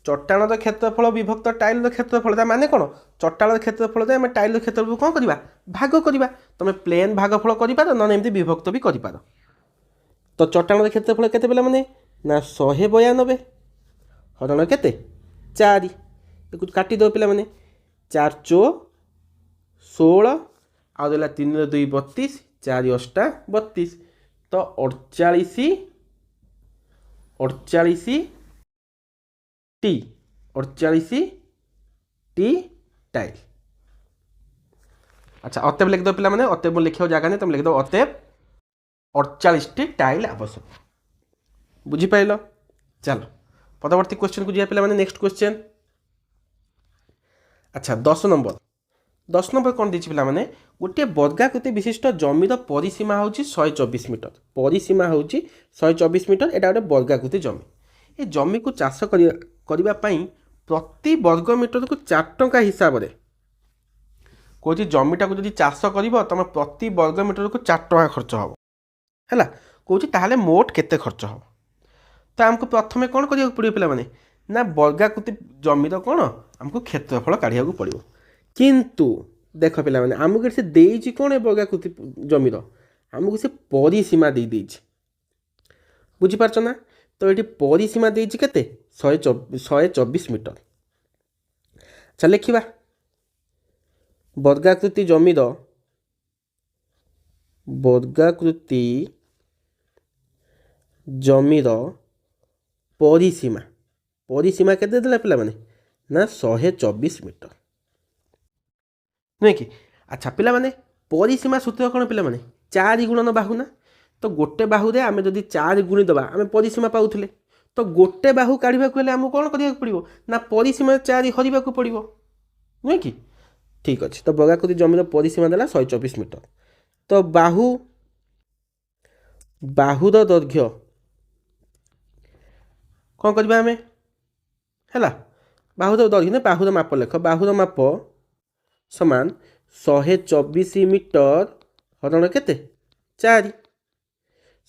चट्टाण क्षेत्रफल विभक्त टाइल क्षेत्रफल माने कौन चट्टाण क्षेत्रफल आम टाइल क्षेत्रफल कौन करवा भाग करवा तुम प्लेन भागफल कर ना एमती विभक्त भी कर तो चट्टाण क्षेत्रफल केते पिला माने ନା 192 ହରଣ କେତେ 4 ଏକୁ କାଟିଦେବ ପିଲାମାନେ 4 ଚୋ 16 ଆଉ ଦେଲା 3 ର 2 32 4 ଅଷ୍ଟା 32 ତ 48 टी 48 टी टाइल। अच्छा अतएव लिखिद पे मैंने अतएव लिखा जगह नहीं तुम लिखिद अतएव 48 टी टाइल आवश्यक। बुझीपार चलो परवर्ती क्वेश्चन को जा पे नेक्स्ट क्वेश्चन। अच्छा 10 नंबर कौन दीजिए पे मैंने गोटे वर्गाकृति विशिष्ट जमीर परिसीमा हूँ 124 मीटर परिसीमा हूँ 124 मीटर यहाँ गोटे वर्गाकृति जमी ये जमी को चाष करने प्रति वर्ग मीटर को 4 टंका हिसाब से कौन जमीटा को जब चाष कर तुम प्रति वर्ग मीटर को 4 टंका खर्च हम है कौन ताहले मोट केते खर्च हम तो आमको प्रथम कौन करा पड़ो पे मैंने ना वर्गाकृति जमीर कौन आमको क्षेत्रफल काढ़ा पड़ो किंतु देख पे मैंने आमको से देजी कौन वर्गाकृति जमीर आमको से परिसीमा दे देजी बुझीपार ना तो ये परिसीमा देजी केते 124 मीटर। अच्छा लिखा वर्गाकृति जमीर परिसीमा परिसीमा केते देला पिला माने ना 124 मीटर नुहे कि। अच्छा पिला माने परिसीमा सूत्र कौन पिला माने 4 गुणन बाहु ना तो गोटे बाहु रे आमे जदि 4 गुणी दबा आमे परिसीमा पाउथले तो गोटे बाहु काढ़ा को आमको कौन करिया पड़ो ना परिसीमा 4 हरिबा को पड़ो नुहे कि। ठीक अच्छे तो वर्गाकृति जमीर परिसीमा देला 124 मीटर तो बाहुर दैर्घ्य कौन करवा आम है बाहुर दैर्घ्य ना बाहुर माप लेख बाहुर माप समान 124 मीटर हरण केते 4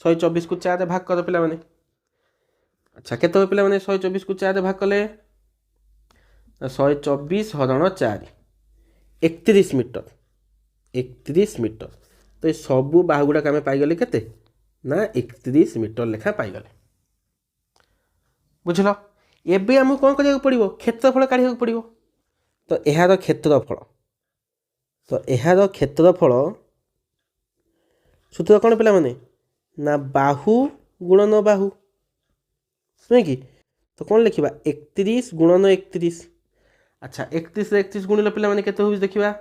124 को 4 भाग कर पे मैंने। अच्छा केते पे मैंने 124 को 4 भाग कले 124 हरण 4 31 मीटर तो ये सबू बाहु गुड़ाक आम पाईगले केते ना 31 मीटर लेखा पाईगले बुझल। एबे आमको कौन करिया पड़ो क्षेत्रफल काढ़ा पड़ो तो यार क्षेत्रफल सूत्र कौन पे मैंने ना बाहु गुणन बाहु नुहे कि तो कौन लिखा 31 गुणन 31। अच्छा 31 31 गुणिल पे मैंने केते देखा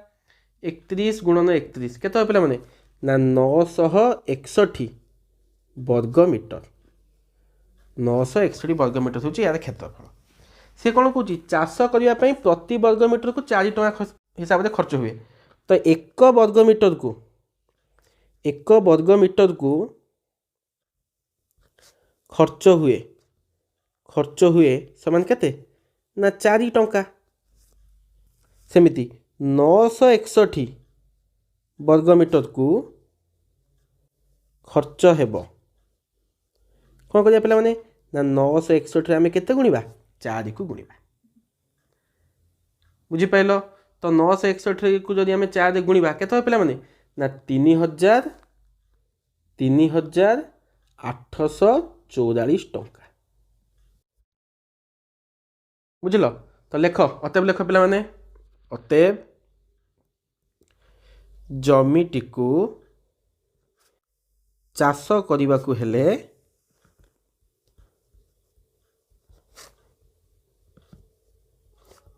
31 गुणन 31 केते पे मैंने ना 961 वर्ग मीटर 961 वर्ग मीटर हूँ यार क्षेत्रफल सी कौन कौन चाष करने प्रति वर्ग मीटर को 4 टंका हिसाब से खर्च हुए तो एक वर्ग मीटर को खर्च हुए समान केते ना 4 टंका सेमिति 961 वर्ग मीटर को खर्च हेब कौन करिया पे मैंने ना 961 आम केते गुणिबा 4 को गुणिबा बुझीपार तो 961 को जब आम 4 गुणिबा केते पे मैंने ना 3844 टंका बुझल। तो लेख अतएव लेख पे मैंने अतएव जमीटी को चाष करने को हेले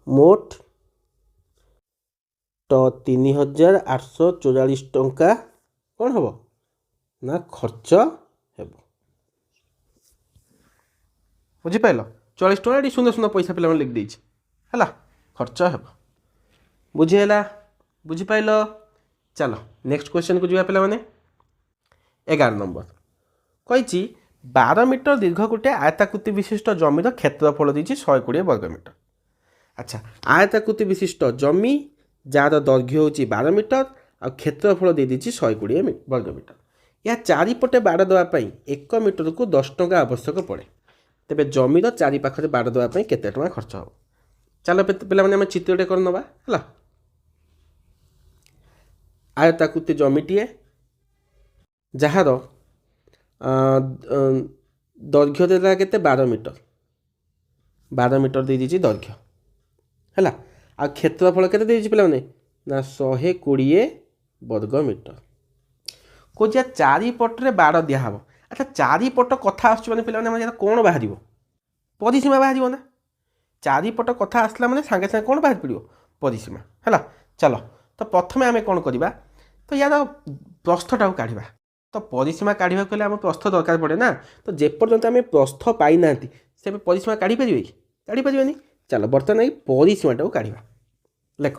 मोट तो 3844 टंका कौन हम ना खर्च हेब बुझीपार 40 टका ये 0 पैसा पे लिख देछि है खर्च हेब बुझीगला बुझीपार। चलो नेक्स्ट क्वेश्चन को जा पे मैंने 11 नंबर कही 12 मीटर दीर्घ गोटे आयताकृति विशिष्ट जमीर क्षेत्रफल देछि 120 वर्ग मीटर। अच्छा आयताकृति विशिष्ट जमी जार दैर्घ्य हूँ 12 मीटर आ क्षेत्रफल दे दी 120 वर्ग मीटर या चारिपटे बाड़ देवाई 1 मीटर को 10 टंका आवश्यक पड़े तेरे जमीर चारि पाखे बाड़ देवाई केते टंका खर्च हो। चलो पे आम चित्रटे कर नवा है आयताकृति जमीटीए जार ଦୈର୍ଘ୍ୟ ଦେଲା କେତେ 12 ମିଟର, 12 ମିଟର ଦେଇଦେଇଛି ଦୈର୍ଘ୍ୟ ହେଲା। ଆଉ କ୍ଷେତ୍ରଫଳ କେତେ ଦେଇଛି ପିଲାମାନେ ନା 120 ବର୍ଗ ମିଟର। କହୁଛି ଚାରିପଟରେ ବାଡ଼ ଦିଆହେବ। ଆଚ୍ଛା ଚାରିପଟ କଥା ଆସୁଛି ମାନେ ପିଲାମାନେ ଆମର କ'ଣ ବାହାରିବ ପରିସୀମା ବାହାରିବ ନା। ଚାରିପଟ କଥା ଆସିଲା ମାନେ ସାଙ୍ଗେ ସାଙ୍ଗେ କ'ଣ ବାହାରି ପଡ଼ିବ ପରିସୀମା ହେଲା। ଚାଲ ତ ପ୍ରଥମେ ଆମେ କ'ଣ କରିବା ତ ୟାର ପ୍ରସ୍ଥଟାକୁ କାଢ଼ିବା। ତ ପରିସୀମା କାଢ଼ିବାକୁ ହେଲେ ଆମ ପ୍ରସ୍ଥ ଦରକାର ପଡ଼େ ନା। ତ ଯେପର୍ଯ୍ୟନ୍ତ ଆମେ ପ୍ରସ୍ଥ ପାଇନାହାନ୍ତି ସେ ପରିସୀମା କାଢ଼ିପାରିବେ କି କାଢ଼ିପାରିବେନି। ଚାଲ ବର୍ତ୍ତମାନ ଏଇ ପରିସୀମାଟାକୁ କାଢ଼ିବା। ଲେଖ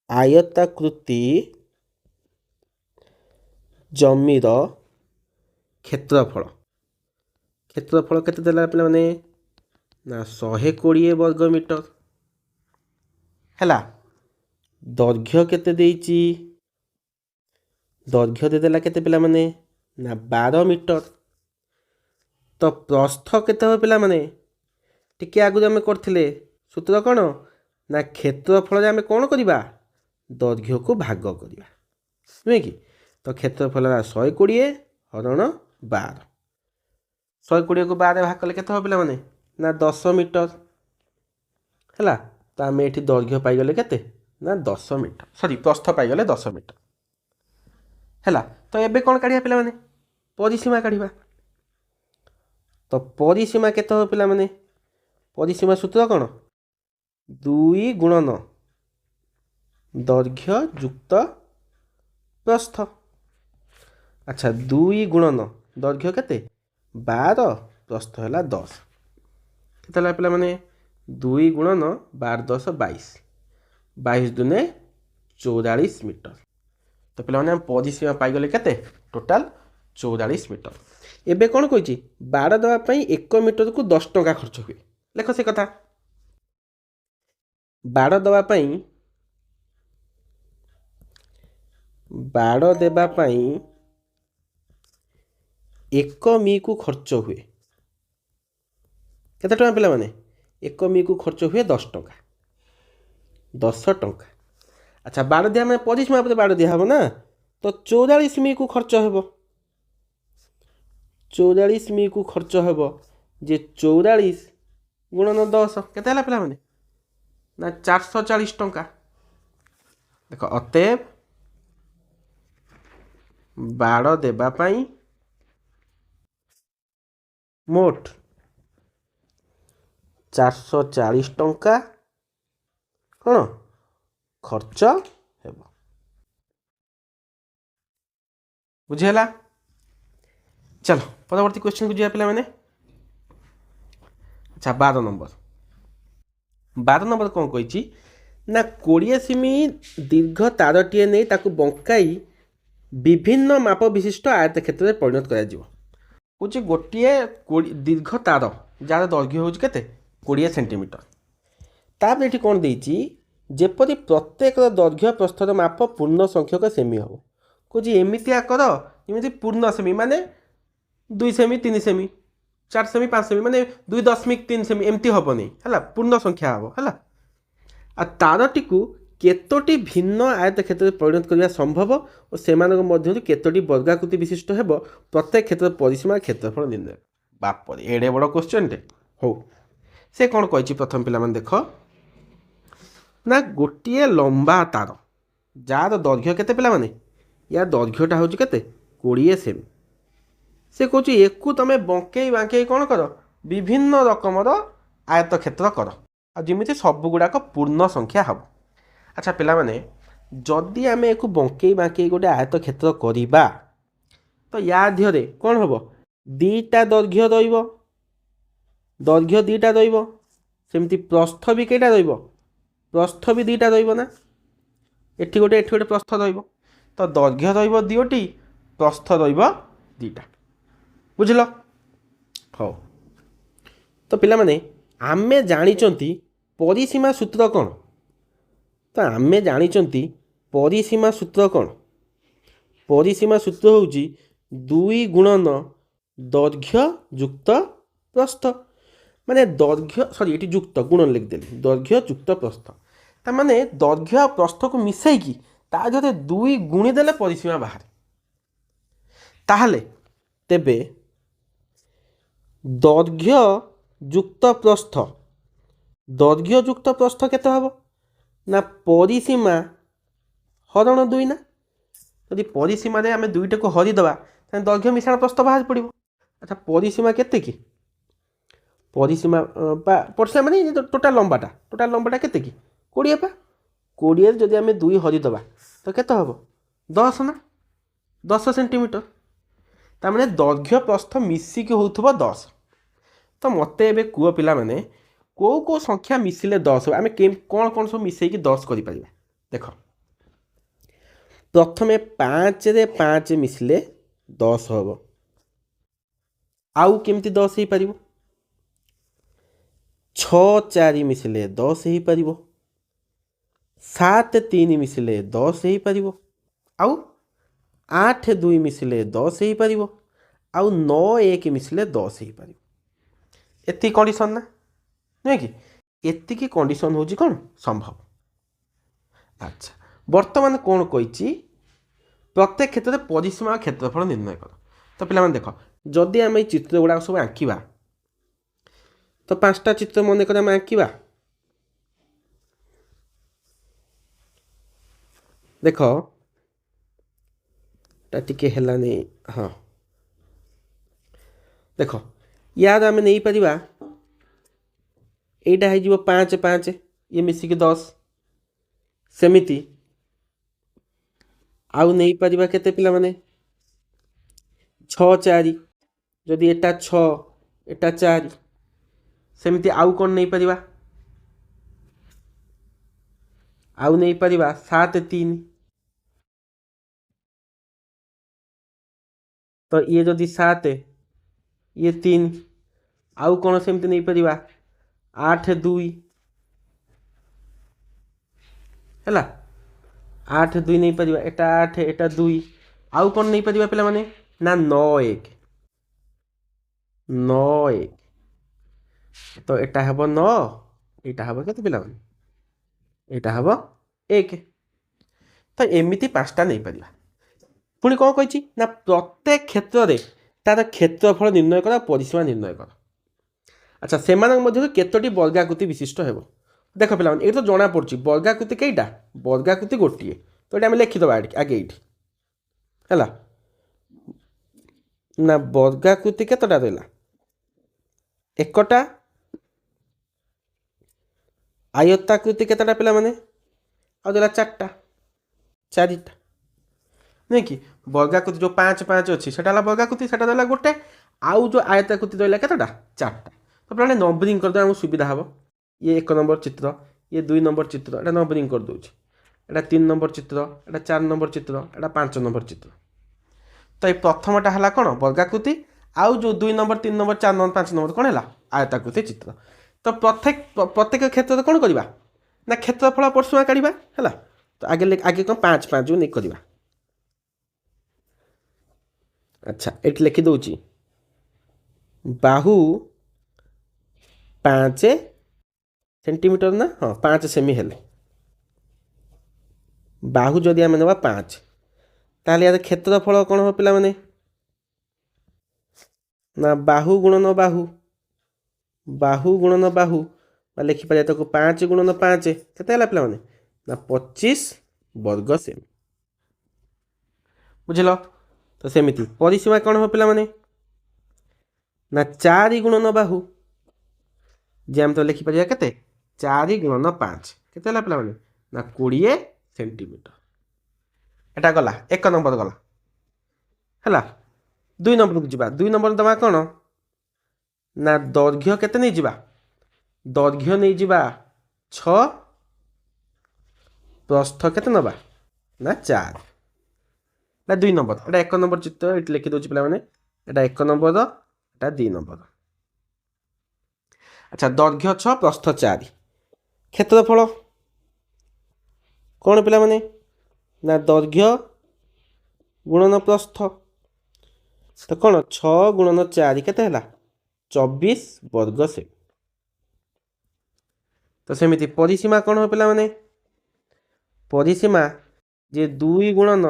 ଆୟତାକୃତି ଜମିର କ୍ଷେତ୍ରଫଳ। କ୍ଷେତ୍ରଫଳ କେତେ ଦେଲା ପିଲାମାନେ ନା 120 ବର୍ଗ ମିଟର ହେଲା। ଦୈର୍ଘ୍ୟ କେତେ ଦେଇଛି ଦୈର୍ଘ୍ୟ ଦେଇଦେଲା କେତେ ପିଲାମାନେ ନା 12 ମିଟର। ତ ପ୍ରସ୍ଥ କେତେ ହେବ ପିଲାମାନେ ଟିକେ ଆଗରୁ ଆମେ କରିଥିଲେ ସୂତ୍ର କ'ଣ ନା କ୍ଷେତ୍ରଫଳରେ ଆମେ କ'ଣ କରିବା ଦୈର୍ଘ୍ୟକୁ ଭାଗ କରିବା ନୁହେଁ କି। ତ କ୍ଷେତ୍ରଫଳ 120 ହରଣ 12, 120କୁ 12 ଭାଗ କଲେ କେତେ ହେବ ପିଲାମାନେ ନା 10 ମିଟର ହେଲା। ତ ଆମେ ଏଠି ଦୈର୍ଘ୍ୟ ପାଇଗଲେ କେତେ ନା 10 ମିଟର, ସରି ପ୍ରସ୍ଥ ପାଇଗଲେ 10 ମିଟର ହେଲା। ତ ଏବେ କ'ଣ କାଢ଼ିବା ପିଲାମାନେ ପରିସୀମା କାଢ଼ିବା। ତ ପରିସୀମା କେତେ ହେବ ପିଲାମାନେ ପରିସୀମା ସୂତ୍ର କ'ଣ 2 ଗୁଣନ ଦୈର୍ଘ୍ୟ ଯୁକ୍ତ ପ୍ରସ୍ଥ। ଆଚ୍ଛା 2 ଗୁଣନ ଦୈର୍ଘ୍ୟ କେତେ 12 ପ୍ରସ୍ଥ ହେଲା 10 କେତେ ହେଲା ପିଲାମାନେ 2 ଗୁଣନ 12 10 22, 22 ଦୁନେ 44 ମିଟର। ତ ପିଲାମାନେ ଆମେ ପରିସୀମା ପାଇଗଲେ କେତେ ଟୋଟାଲ 44 ମିଟର। ଏବେ କ'ଣ କହିଛି ବାଡ଼ ଦେବା ପାଇଁ 1 ମିଟରକୁ 10 ଟଙ୍କା ଖର୍ଚ୍ଚ ହୁଏ। ଲେଖ ସେ କଥା। ବାଡ଼ ଦେବା ପାଇଁ 1 ମିକୁ ଖର୍ଚ୍ଚ ହୁଏ କେତେ ଟଙ୍କା ପିଲାମାନେ 1 ମିକୁ ଖର୍ଚ୍ଚ ହୁଏ 10 ଟଙ୍କା, 10 ଟଙ୍କା। ଆଚ୍ଛା ବାଡ଼ ଦିଆ ମାନେ ପରିସୀମା ଉପରେ ବାଡ଼ ଦିଆହେବ ନା। ତ 44 ମିକୁ ଖର୍ଚ୍ଚ ହେବ, 44 ମିକୁ ଖର୍ଚ୍ଚ ହେବ ଯେ 44 ଗୁଣନ 10 କେତେ ହେଲା ପିଲାମାନେ ନା 440 ଟଙ୍କା। ଦେଖ ଅତଏବ ବାଡ଼ ଦେବା ପାଇଁ ମୋଟ 440 ଟଙ୍କା କ'ଣ ଖର୍ଚ୍ଚ ହେବ। ବୁଝିହେଲା। ଚାଲ ପରବର୍ତ୍ତୀ କ୍वेश्चन को ଯିବା ପିଲାମାନେ। ଆଚ୍ଛା 12 ନମ୍ବର କ'ଣ କହିଛି ନା 20 ସେମି ଦୀର୍ଘ ତାରଟିଏ ନେଇ ତାକୁ ବଙ୍କାଇ ବିଭିନ୍ନ ମାପ ବିଶିଷ୍ଟ ଆୟତ କ୍ଷେତ୍ରରେ ପରିଣତ କରାଯିବ। କହୁଛି ଗୋଟିଏ ଦୀର୍ଘ ତାର ଯାହାର ଦୈର୍ଘ୍ୟ ହେଉଛି କେତେ 20 ସେଣ୍ଟିମିଟର। ତାପରେ ଏଠି କ'ଣ ଦେଇଛି ଯେପରି ପ୍ରତ୍ୟେକର ଦୈର୍ଘ୍ୟ ପ୍ରସ୍ଥର ମାପ ପୂର୍ଣ୍ଣ ସଂଖ୍ୟକ ସେମି ହେବ। କହୁଛି ଏମିତିଆ କର ଯେମିତି ପୂର୍ଣ୍ଣ ସେମି ମାନେ 2 ସେମି 3 ସେମି 4 ସେମି 5 ସେମି ମାନେ 2.3 ସେମି ଏମିତି ହେବନି ହେଲା, ପୂର୍ଣ୍ଣ ସଂଖ୍ୟା ହେବ ହେଲା। ଆଉ ତାରଟିକୁ କେତୋଟି ଭିନ୍ନ ଆୟତ କ୍ଷେତ୍ରରେ ପରିଣତ କରିବା ସମ୍ଭବ ଓ ସେମାନଙ୍କ ମଧ୍ୟରୁ କେତୋଟି ବର୍ଗାକୃତି ବିଶିଷ୍ଟ ହେବ ପ୍ରତ୍ୟେକ କ୍ଷେତ୍ରରେ ପରିସୀମା କ୍ଷେତ୍ରଫଳ ନିର୍ଣ୍ଣୟ। ବାପରେ ଏଡ଼େ ବଡ଼ କ୍ୱେଶ୍ଚନଟେ। ହଉ ସେ କ'ଣ କହିଛି ପ୍ରଥମ ପିଲାମାନେ ଦେଖ ନା ଗୋଟିଏ ଲମ୍ବା ତାର ଯାହାର ଦୈର୍ଘ୍ୟ କେତେ ପିଲାମାନେ ୟା ଦୈର୍ଘ୍ୟଟା ହେଉଛି କେତେ 20 ସେମି। ସେ କହୁଛି ୟାକୁ ତୁମେ ବଙ୍କେଇ ବାଙ୍କେଇ କ'ଣ କର ବିଭିନ୍ନ ରକମର ଆୟତ କ୍ଷେତ୍ର କର ଆଉ ଯେମିତି ସବୁଗୁଡ଼ାକ ପୂର୍ଣ୍ଣ ସଂଖ୍ୟା ହେବ। ଆଚ୍ଛା ପିଲାମାନେ ଯଦି ଆମେ ୟାକୁ ବଙ୍କେଇ ବାଙ୍କେଇ ଗୋଟେ ଆୟତ କ୍ଷେତ୍ର କରିବା ତ ୟା ଦେହରେ କ'ଣ ହେବ ଦୁଇଟା ଦୈର୍ଘ୍ୟ ରହିବ, ଦୈର୍ଘ୍ୟ ଦୁଇଟା ରହିବ, ସେମିତି ପ୍ରସ୍ଥ ବି କେଇଟା ରହିବ ପ୍ରସ୍ଥ ବି ଦୁଇଟା ରହିବ ନା। ଏଠି ଗୋଟେ ପ୍ରସ୍ଥ ରହିବ। ତ ଦୈର୍ଘ୍ୟ ରହିବ 2ଟି ପ୍ରସ୍ଥ ରହିବ 2ଟା। ବୁଝିଲ। ହଉ ତ ପିଲାମାନେ ଆମେ ଜାଣିଛନ୍ତି ପରିସୀମା ସୂତ୍ର କ'ଣ। ତ ଆମେ ଜାଣିଛନ୍ତି ପରିସୀମା ସୂତ୍ର କ'ଣ। ପରିସୀମା ସୂତ୍ର ହେଉଛି 2 ଗୁଣନ ଦୈର୍ଘ୍ୟ ଯୁକ୍ତ ପ୍ରସ୍ଥ। ମାନେ ଦୈର୍ଘ୍ୟ ଏଠି ଯୁକ୍ତ ଗୁଣନ ଲେଖିଦେଲି ଦୈର୍ଘ୍ୟ ଯୁକ୍ତ ପ୍ରସ୍ଥ। ତାମାନେ ଦୈର୍ଘ୍ୟ ଆଉ ପ୍ରସ୍ଥକୁ ମିଶାଇକି ତା ଦେହରେ 2 ଗୁଣି ଦେଲେ ପରିସୀମା ବାହାରେ। ताहले तेबे दैर्घ्य युक्त प्रस्थ केते हबो ना परिसीमा हरण 2 ना यदि परिसीमा रे आमे दुईटा को हरि दबा ताने दैर्घ्य मिश्रण प्रस्थ बाहर पड़िबो। अच्छा परिसीमा केते की परिसीमा परिसीमा माने टोटाल लंबाटा केते की 20 पा 20 जदि आमे 2 हरि दबा तो केते हबो 10 ना 10 सेंटीमीटर तार दैर्घ्य प्रस्थ मिसिकी होउथबो 10। तो मते एबे कुओ पिला माने को संख्या मिसिले 10 आमे कौन सब मिसेकी 10 करि परिबा देख प्रथमे 5 रे 5 मिसिले 10 हबो आउ केमती 10 ही परिबो 6 4 मिसिले 10 ही परिबो 7 3 मिसिले 10 ही परिबो आउ 8 2 मिसिले 10 ही परिबो आउ 9 1 मिसिले 10 ही परिबो एति कंडीशन ना नहीं कि एति की कंडीशन होची कौन संभव। अच्छा वर्तमान कौन कही प्रत्येक क्षेत्र में परिसीमा क्षेत्रफल निर्णय कर। तो पिला देख जदि आम चित्र गुड़ा सब आंकिबा तो 5टा चित्र मन कर आंकिबा देख टिके हेलानी हाँ देख याद आम नहीं पारिबा एटा है 5 5 ये मिसिक 10 सेमिति आउ नहीं पारिबा केते पिला माने 6 4 जदि एटा 6 एटा 4 सेमिति आउ कौन नहीं पारिबा आउ नहीं पारिबा 7 3 तो ये जदि 7 ये 3 आउ कौन सेमती नहीं पारिबा 8 2 हैला 8 2 नहीं पारिबा एटा 8 एटा 2 आउ कौन नहीं पारिबा पिला माने ना 9 1 9 1 तो एटा हबो 9 एटा हबो केते पिला माने एटा हबो 1 तो एमिति 5टा नहीं पारिबा पुणी कौन कही ना प्रत्येक क्षेत्र में तार क्षेत्रफल निर्णय कर परिसीमा निर्णय कर। अच्छा से केतोटी वर्गाकृति विशिष्ट हेबो देख पे ये तो जना पड़ी वर्गाकृति कईटा वर्गाकृति गोटे तो ये लिखिद आगे ये है ना वर्गाकृति केतटा रहा एकटा आयताकृति केतटा पिला माने आउ 4टा 4टा नहीं कि वर्गाकृति जो 5 5 अच्छी से वर्गाकृति से गोटे आउ जो आयताकृति रहा केतटा 4टा तो पे नंबरिंग करदे आमको सुविधा हम ये 1 नंबर चित्र ये 2 नंबर चित्र एटा नंबरिंग कर दूँ एटा 3 नंबर चित्र एटा 4 नंबर चित्र एटा 5 नंबर चित्र तो ये प्रथमटा है कौन वर्गाकृति आउ जो 2 नंबर 3 नंबर 4 नंबर 5 नंबर कौन है आयताकृति चित्र तो प्रत्येक क्षेत्र में कौन करवा ना क्षेत्रफल परिसीमा काढ़ा है तो आगे आगे कौन 5 5 जो नहीं करवा। अच्छा ये लिखि दूची बाहु 5 सेंटीमीटर ना हाँ 5 सेमी हेले बाहु जदि आम ना 5 ताहले यार क्षेत्रफल कौन हम पिला माने ना बाहु गुणन बाहु बाहु गुणन बाहु लिखिपर 5 गुणन 5 केते पिला माने ना 25 वर्ग सेमी बुझल। तो सेमिति परिसीमा कौन हम पिला माने ना 4 गुणन बाहु जे आम तो लिखिपर केते 4 गुणन 5 केते पिला माने ना 20 सेंटीमीटर एटा गला 1 नंबर गला है 2 नंबर को जीवा 2 नंबर दवा कौन ना दैर्घ्य केते नहीं जीवा दैर्घ्य नहीं जीवा 6 प्रस्थ केते नबा ना 4 ना 2 नंबर एटा 1 नंबर चित्र ये लिखि दउची पिला माने एटा 1 नंबर एटा 2 नंबर। अच्छा दैर्घ्य 6 प्रस्थ 4 क्षेत्रफल कौन पिला माने ना दैर्घ्य गुणन प्रस्थ तो कौन 6 गुणन 4 केते हला 24 वर्ग सेमी। तो सेमिति परिसीमा कौन हो पिला माने परिसीमा जे 2 गुणन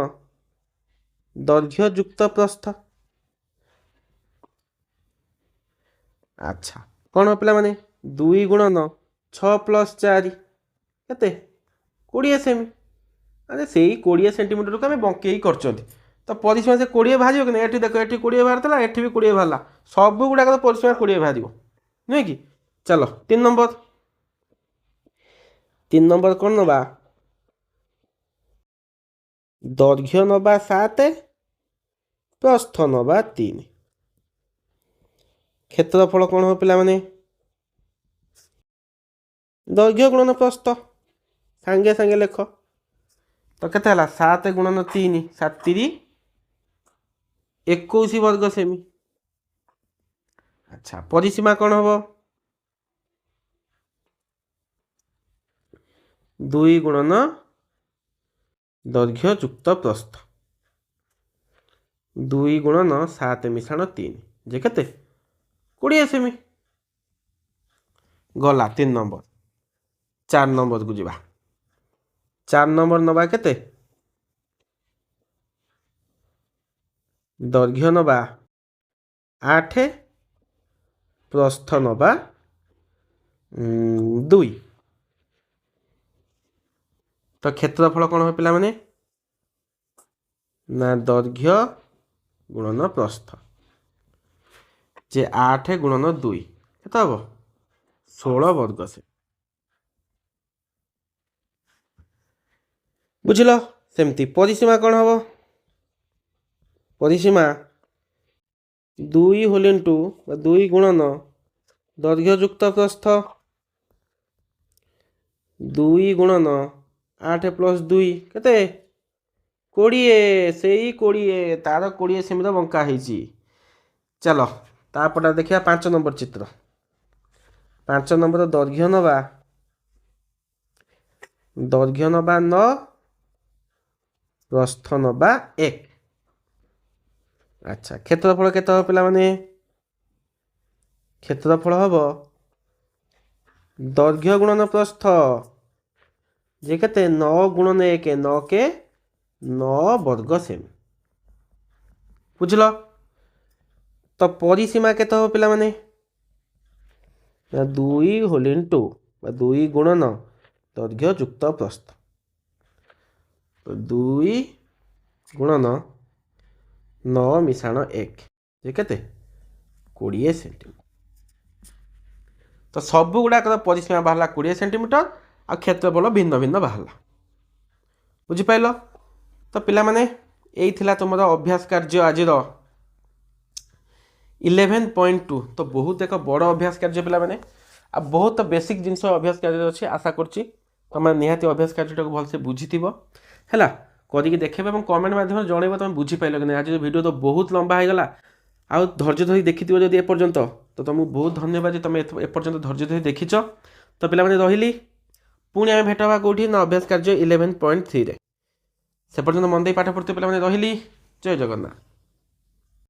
ଦୈର୍ଘ୍ୟ ଯୁକ୍ତ ପ୍ରସ୍ଥ। ଆଚ୍ଛା କ'ଣ ପିଲାମାନେ 2 ଗୁଣନ 6 + 4 କେତେ 20 ସେମି। ଆରେ ସେଇ 20 ସେଣ୍ଟିମିଟରକୁ ଆମେ ବଙ୍କେଇ କରିଛନ୍ତି ତ ପରିସୀମା ସେ 20 ବାହାରିବ କି ନା। ଏଠି ଦେଖ ଏଠି 20 ବାହାରିଥିଲା ଏଠି ବି 20 ବାହାରିଲା ସବୁ ଗୁଡ଼ାକ ପରିସୀମା 20 ବାହାରିବ ନୁହେଁ କି। ଚାଲ 3 ନମ୍ବର। 3 ନମ୍ବର କ'ଣ ନେବା ଦୈର୍ଘ୍ୟ ନେବା 7 ପ୍ରସ୍ଥ ନେବା 3। କ୍ଷେତ୍ରଫଳ କ'ଣ ହେବ ପିଲାମାନେ ଦୈର୍ଘ୍ୟ ଗୁଣନ ପ୍ରସ୍ଥ ସାଙ୍ଗେ ସାଙ୍ଗେ ଲେଖ ତ କେତେ ହେଲା 7 ଗୁଣନ 3 7 21 ବର୍ଗ ସେମି। ଆଚ୍ଛା ପରିସୀମା କ'ଣ ହେବ 2 ଗୁଣନ ଦୈର୍ଘ୍ୟ ଯୁକ୍ତ ପ୍ରସ୍ଥ 2 ଗୁଣନ 7 ମିଶାଣ 3 ଯେ କେତେ 20 ସେମି। ଗଲା 3 ନମ୍ବର। 4 ନମ୍ବରକୁ ଯିବା। 4 ନମ୍ବର ନେବା କେତେ ଦୈର୍ଘ୍ୟ ନେବା 8 ପ୍ରସ୍ଥ ନେବା 2। ତ କ୍ଷେତ୍ରଫଳ କ'ଣ ହେବ ପିଲାମାନେ ନା ଦୈର୍ଘ୍ୟ ଗୁଣନ ପ୍ରସ୍ଥ ଯେ 8 ଗୁଣନ 2 କେତେ ହେବ 16 ବର୍ଗ ସେମି। ବୁଝିଲ। ସେମିତି ପରିସୀମା କ'ଣ ହେବ ପରିସୀମା 2 ହୋଲ୍ ଇଣ୍ଟୁ 2 ଗୁଣନ ଦୈର୍ଘ୍ୟ ଯୁକ୍ତ ପ୍ରସ୍ଥ 2 ଗୁଣନ 8 + 2 କେତେ 20 ସେଇ 20 ତାର 20 ସେମିର ବଙ୍କା ହେଇଛି। ଚାଲ ତାପଟା ଦେଖିବା 5 ନମ୍ବର ଚିତ୍ର। 5 ନମ୍ବର ଦୈର୍ଘ୍ୟ ନେବା 9 ପ୍ରସ୍ଥ ନେବା 1। ଆଚ୍ଛା କ୍ଷେତ୍ରଫଳ କେତେ ହେବ ପିଲାମାନେ କ୍ଷେତ୍ରଫଳ ହେବ ଦୈର୍ଘ୍ୟ ଗୁଣନ ପ୍ରସ୍ଥ ଯେ କେତେ 9 ଗୁଣନ 1 9 କେ 9 ବର୍ଗ ସେମି। ବୁଝିଲ। ତ ପରିସୀମା କେତେ ହେବ ପିଲାମାନେ 2 ହୋଲ୍ ଇଣ୍ଟୁ 2 ଗୁଣନ ଦୈର୍ଘ୍ୟ ଯୁକ୍ତ ପ୍ରସ୍ଥ 2 ଗୁଣନ 9 ମିଶାଣ 1 ଯେ କେତେ 20 ସେଣ୍ଟିମିଟର। ତ ସବୁ ଗୁଡ଼ାକର ପରିସୀମା ବାହାରିଲା 20 ସେଣ୍ଟିମିଟର ଆଉ କ୍ଷେତ୍ରଫଳ ଭିନ୍ନ ଭିନ୍ନ ବାହାରିଲା। ବୁଝିପାରିଲ। ତ ପିଲାମାନେ ଏଇ ଥିଲା ତୁମର ଅଭ୍ୟାସ କାର୍ଯ୍ୟ ଆଜିର 11.2। ତ ବହୁତ ଏକ ବଡ଼ ଅଭ୍ୟାସ କାର୍ଯ୍ୟ ପିଲାମାନେ ଆଉ ବହୁତ ବେସିକ୍ ଜିନିଷ ଅଭ୍ୟାସ କାର୍ଯ୍ୟ ଅଛି। ଆଶା କରୁଛି ତୁମେ ନିହାତି ଅଭ୍ୟାସ କାର୍ଯ୍ୟଟାକୁ ଭଲସେ ବୁଝିଥିବ ହେଲା କରିକି ଦେଖେଇବ ଏବଂ କମେଣ୍ଟ ମାଧ୍ୟମରେ ଜଣେଇବ ତୁମେ ବୁଝିପାରିଲ କି ନାହିଁ। ଆଜି ଭିଡ଼ିଓ ତ ବହୁତ ଲମ୍ବା ହେଇଗଲା ଆଉ ଧୈର୍ଯ୍ୟ ଧରି ଦେଖିଥିବ ଯଦି ଏପର୍ଯ୍ୟନ୍ତ ତ ତୁମକୁ ବହୁତ ଧନ୍ୟବାଦ ଯେ ତୁମେ ଏପର୍ଯ୍ୟନ୍ତ ଧୈର୍ଯ୍ୟ ଧରି ଦେଖିଛ। ତ ପିଲାମାନେ ରହିଲି ପୁଣି ଆମେ ଭେଟ ହେବା କେଉଁଠି ନା ଅଭ୍ୟାସ କାର୍ଯ୍ୟ 11.3ରେ। ସେ ପର୍ଯ୍ୟନ୍ତ ମନ ଦେଇ ପାଠ ପଢ଼ୁଥିବେ ପିଲାମାନେ ରହିଲି। ଜୟ ଜଗନ୍ନାଥ।